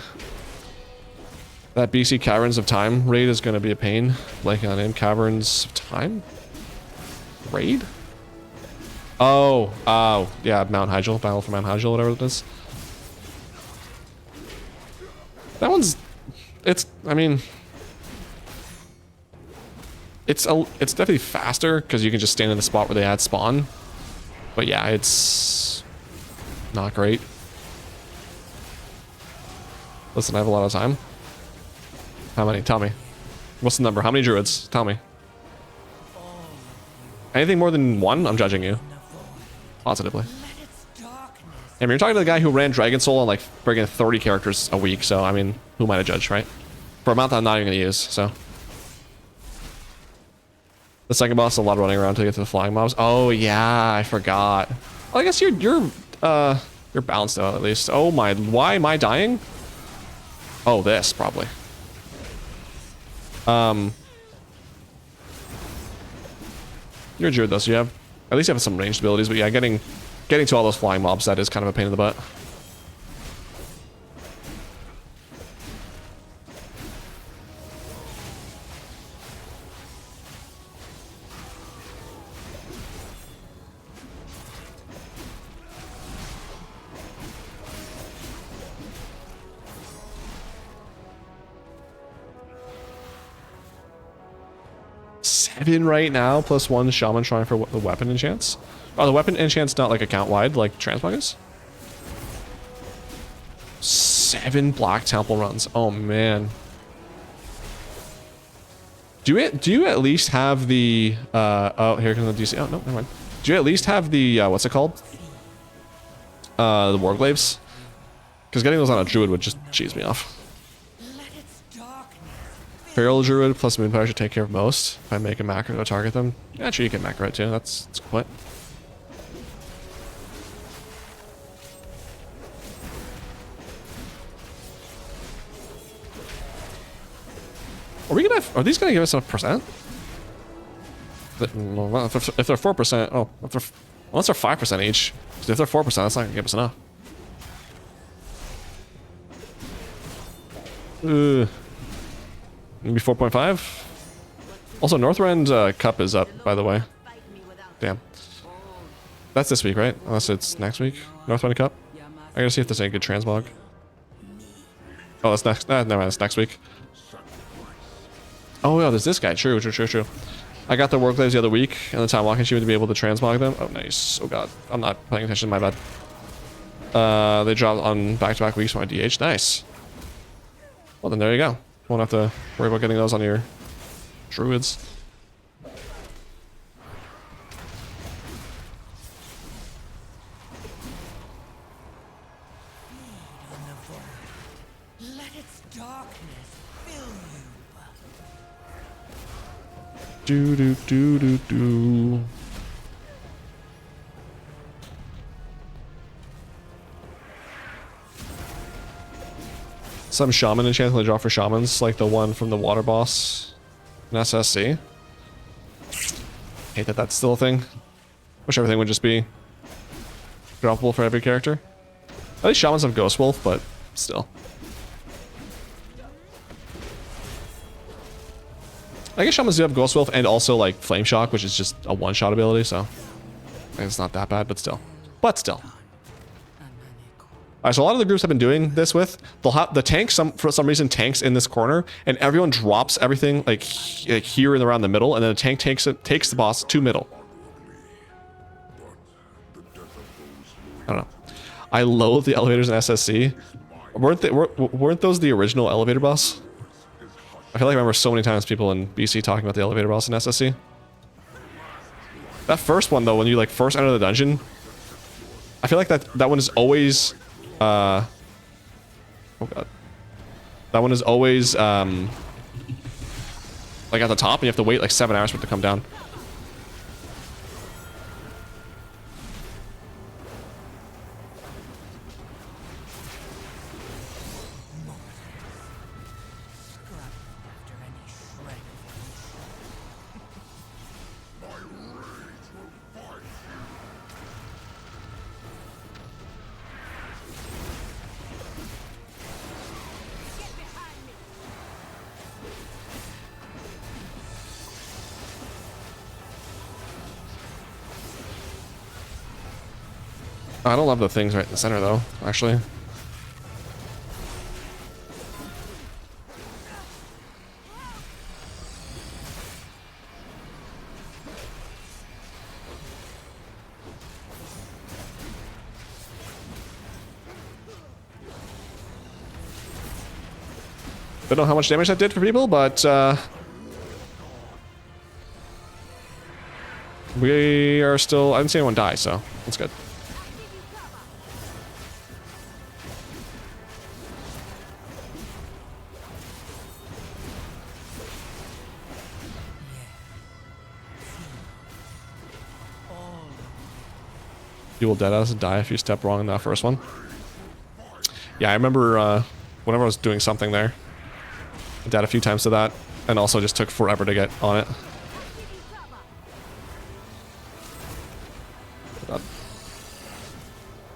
That BC Caverns of Time raid is going to be a pain. Blanking on name. Caverns of Time? Raid? Oh, yeah, Mount Hyjal. Battle for Mount Hyjal, whatever it is. That one's... It's... I mean... It's definitely faster, because you can just stand in the spot where they add spawn. But yeah, it's... not great. Listen, I have a lot of time. How many? Tell me. What's the number? How many druids? Tell me. Anything more than 1, I'm judging you. Positively. I mean, you're talking to the guy who ran Dragon Soul on like friggin' 30 characters a week, so I mean, who am I to judge, right? For a amount that I'm not even gonna use, so. The second boss is a lot of running around to get to the flying mobs. Oh yeah, I forgot. Well, I guess you're balanced out at least. Oh my, why am I dying? Oh, this probably. You're a druid though, so you have at least you have some ranged abilities, but yeah, getting to all those flying mobs, that is kind of a pain in the butt. Seven right now, plus 1 Shaman Shrine for the weapon enchants. Oh, the weapon enchant's not like account wide, like transmog is? 7 Black Temple runs. Oh man. Do you at least have the oh, here comes the DC. Oh no, never mind. Do you at least have the what's it called? The Warglaves? Because getting those on a druid would just cheese me off. Feral Druid plus Moonfire should take care of most. If I make a macro to target them. Yeah, actually you can macro it too. That's quite. Are these gonna give us a percent? If they're 4%, oh, unless they're 5% each. If they're 4%, that's not gonna give us enough. Maybe 4.5. Also, Northrend Cup is up, by the way. Damn. That's this week, right? Unless it's next week. Northrend Cup. I gotta see if there's any good transmog. Oh, that's next. Never mind, that's next week. Oh, yeah, there's this guy. True. I got the Warglaves the other week, and the Time Walking Achievement to be able to transmog them. Oh, nice. Oh, God. I'm not paying attention. My bad. They dropped on back-to-back weeks for my DH. Nice. Well, then there you go. Won't have to worry about getting those on your druids. On the void. Let its darkness fill you. Do do do do do. Some shaman enchant they draw for shamans, like the one from the water boss in SSC. Hate that that's still a thing. Wish everything would just be droppable for every character. At least shamans have Ghost Wolf, but still. I guess shamans do have Ghost Wolf and also like Flame Shock, which is just a one-shot ability, so it's not that bad, but still. But still. Alright, so a lot of the groups I've been doing this with, they'll have the tank, for some reason tanks in this corner, and everyone drops everything like here and around the middle, and then the tank takes the boss to middle. I don't know. I loathe the elevators in SSC. Weren't those the original elevator boss? I feel like I remember so many times people in BC talking about the elevator boss in SSC. That first one though, when you like first enter the dungeon, I feel like that one is always oh god. That one is always like at the top and you have to wait like 7 hours for it to come down. I don't love the things right in the center though, actually. Don't know how much damage that did for people, but we are still, I didn't see anyone die, so that's good. You will dead us and die if you step wrong in that first one. Yeah, I remember whenever I was doing something there, I died a few times to that, and also just took forever to get on it.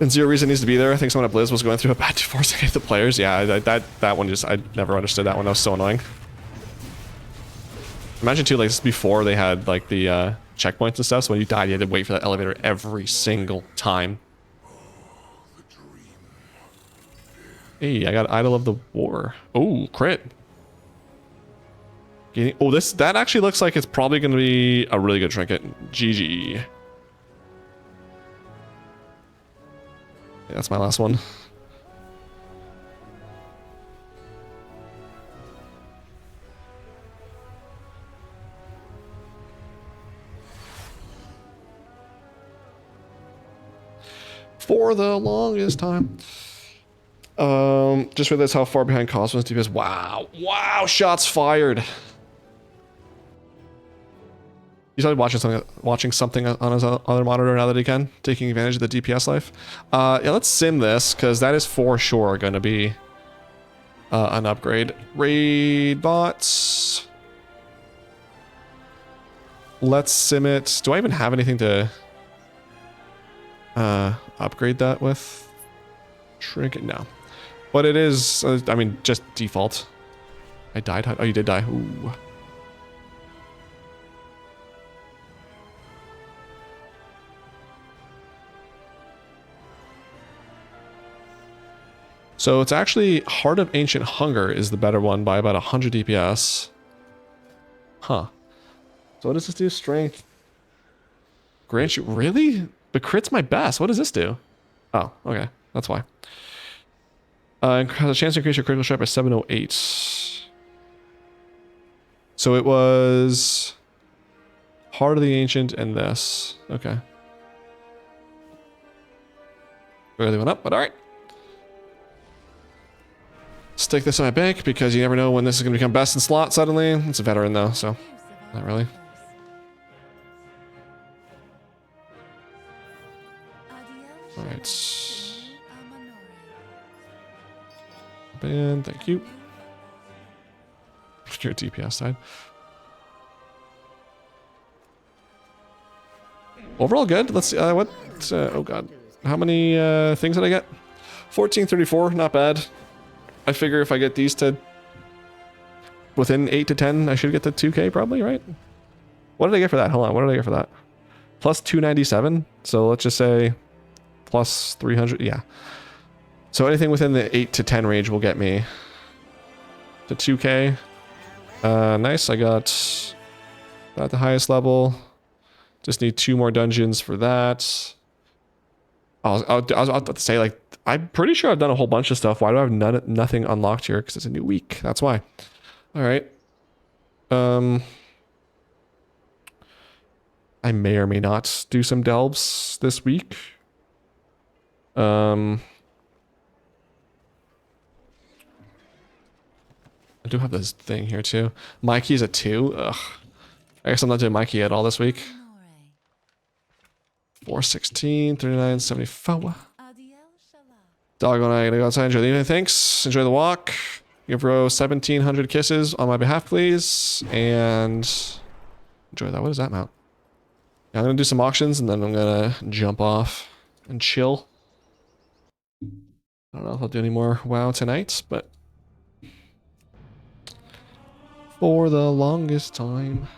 And Zero Reason needs to be there. I think someone at Blizz was going through a bad force against the players. Yeah, that one just, I never understood that one. That was so annoying. Imagine too, like this is before they had like the checkpoints and stuff, so when you died you had to wait for that elevator every single time. Hey, I got Idol of the War. Oh, crit. Oh, that actually looks like it's probably going to be a really good trinket. GG. Yeah, that's my last one. For the longest time. Just realized how far behind Cosmos DPS. Wow. Wow, shots fired. He's probably watching something on his other monitor now that he can, taking advantage of the DPS life. Yeah, let's sim this, because that is for sure going to be an upgrade. Raid bots. Let's sim it. Do I even have anything to upgrade that with? Trinket? No. But it is, I mean, just default. I died? Oh, you did die. Ooh. So it's actually Heart of Ancient Hunger is the better one by about 100 DPS. Huh. So what does this do? Strength. Grant you... Really? But crit's my best. What does this do? Oh, okay. That's why. Has a chance to increase your critical strike by 708. So it was Heart of the Ancient and this. Okay. Barely went up, but alright. Stick this in my bank because you never know when this is going to become best in slot suddenly. It's a veteran though, so not really. Alright. And thank you. Your DPS side. Overall good. Let's see. What? Oh god. How many things did I get? 1434. Not bad. I figure if I get these to within 8 to 10, I should get to 2k probably, right? What did I get for that? Hold on. What did I get for that? Plus 297. So let's just say plus 300. Yeah. So anything within the 8 to 10 range will get me to 2k. Nice. I got at the highest level. Just need 2 more dungeons for that. I was about to say, like, I'm pretty sure I've done a whole bunch of stuff. Why do I have nothing unlocked here? Because it's a new week. That's why. All right. I may or may not do some delves this week. I do have this thing here too. Mikey's a 2. Ugh. I guess I'm not doing Mikey at all this week. 416, 39, 74. Doggo and I gotta go outside, enjoy the evening. Thanks. Enjoy the walk. Give Ro 1,700 kisses on my behalf, please. And enjoy that. What is that mount? Yeah, I'm gonna do some auctions and then I'm gonna jump off and chill. I don't know if I'll do any more WoW tonight, but for the longest time.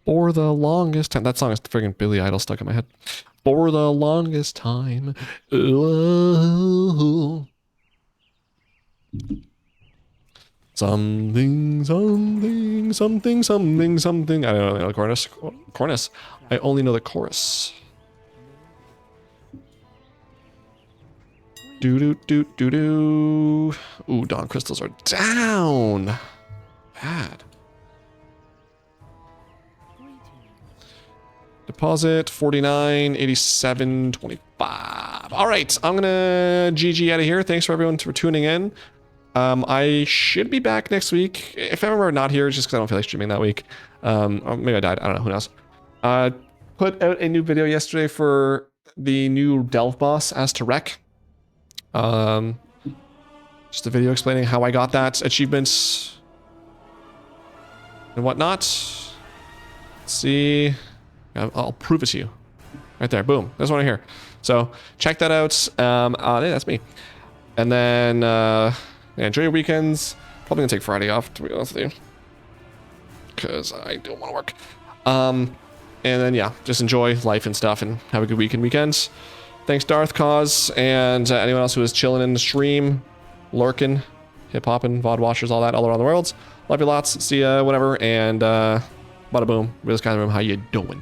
For the longest time. That song is friggin' Billy Idol stuck in my head. For the longest time. Ooh. Something, something, something, something, something. I don't know the chorus. Chorus. I only know the chorus. Do do do do do. Ooh, dawn crystals are down. Bad. Deposit 49, 87, 25. All right, I'm gonna GG out of here. Thanks for everyone for tuning in. I should be back next week. If I'm ever not here, it's just because I don't feel like streaming that week. Or maybe I died. I don't know. Who knows? Put out a new video yesterday for the new Delve boss as to Wreck. Just a video explaining how I got that achievement and whatnot. Let's see. I'll prove it to you. Right there. Boom. That's what I hear. So check that out. Yeah, that's me. And then yeah, enjoy your weekends. Probably gonna take Friday off, to be honest with you, because I don't want to work. And then yeah, just enjoy life and stuff, and have a good week and weekends. Thanks, Darth Cause, and anyone else who is chilling in the stream, lurking, hip hopping, VOD watchers, all that, all around the world. Love you lots. See ya, whatever. And bada boom. Real Skyrim, how you doing?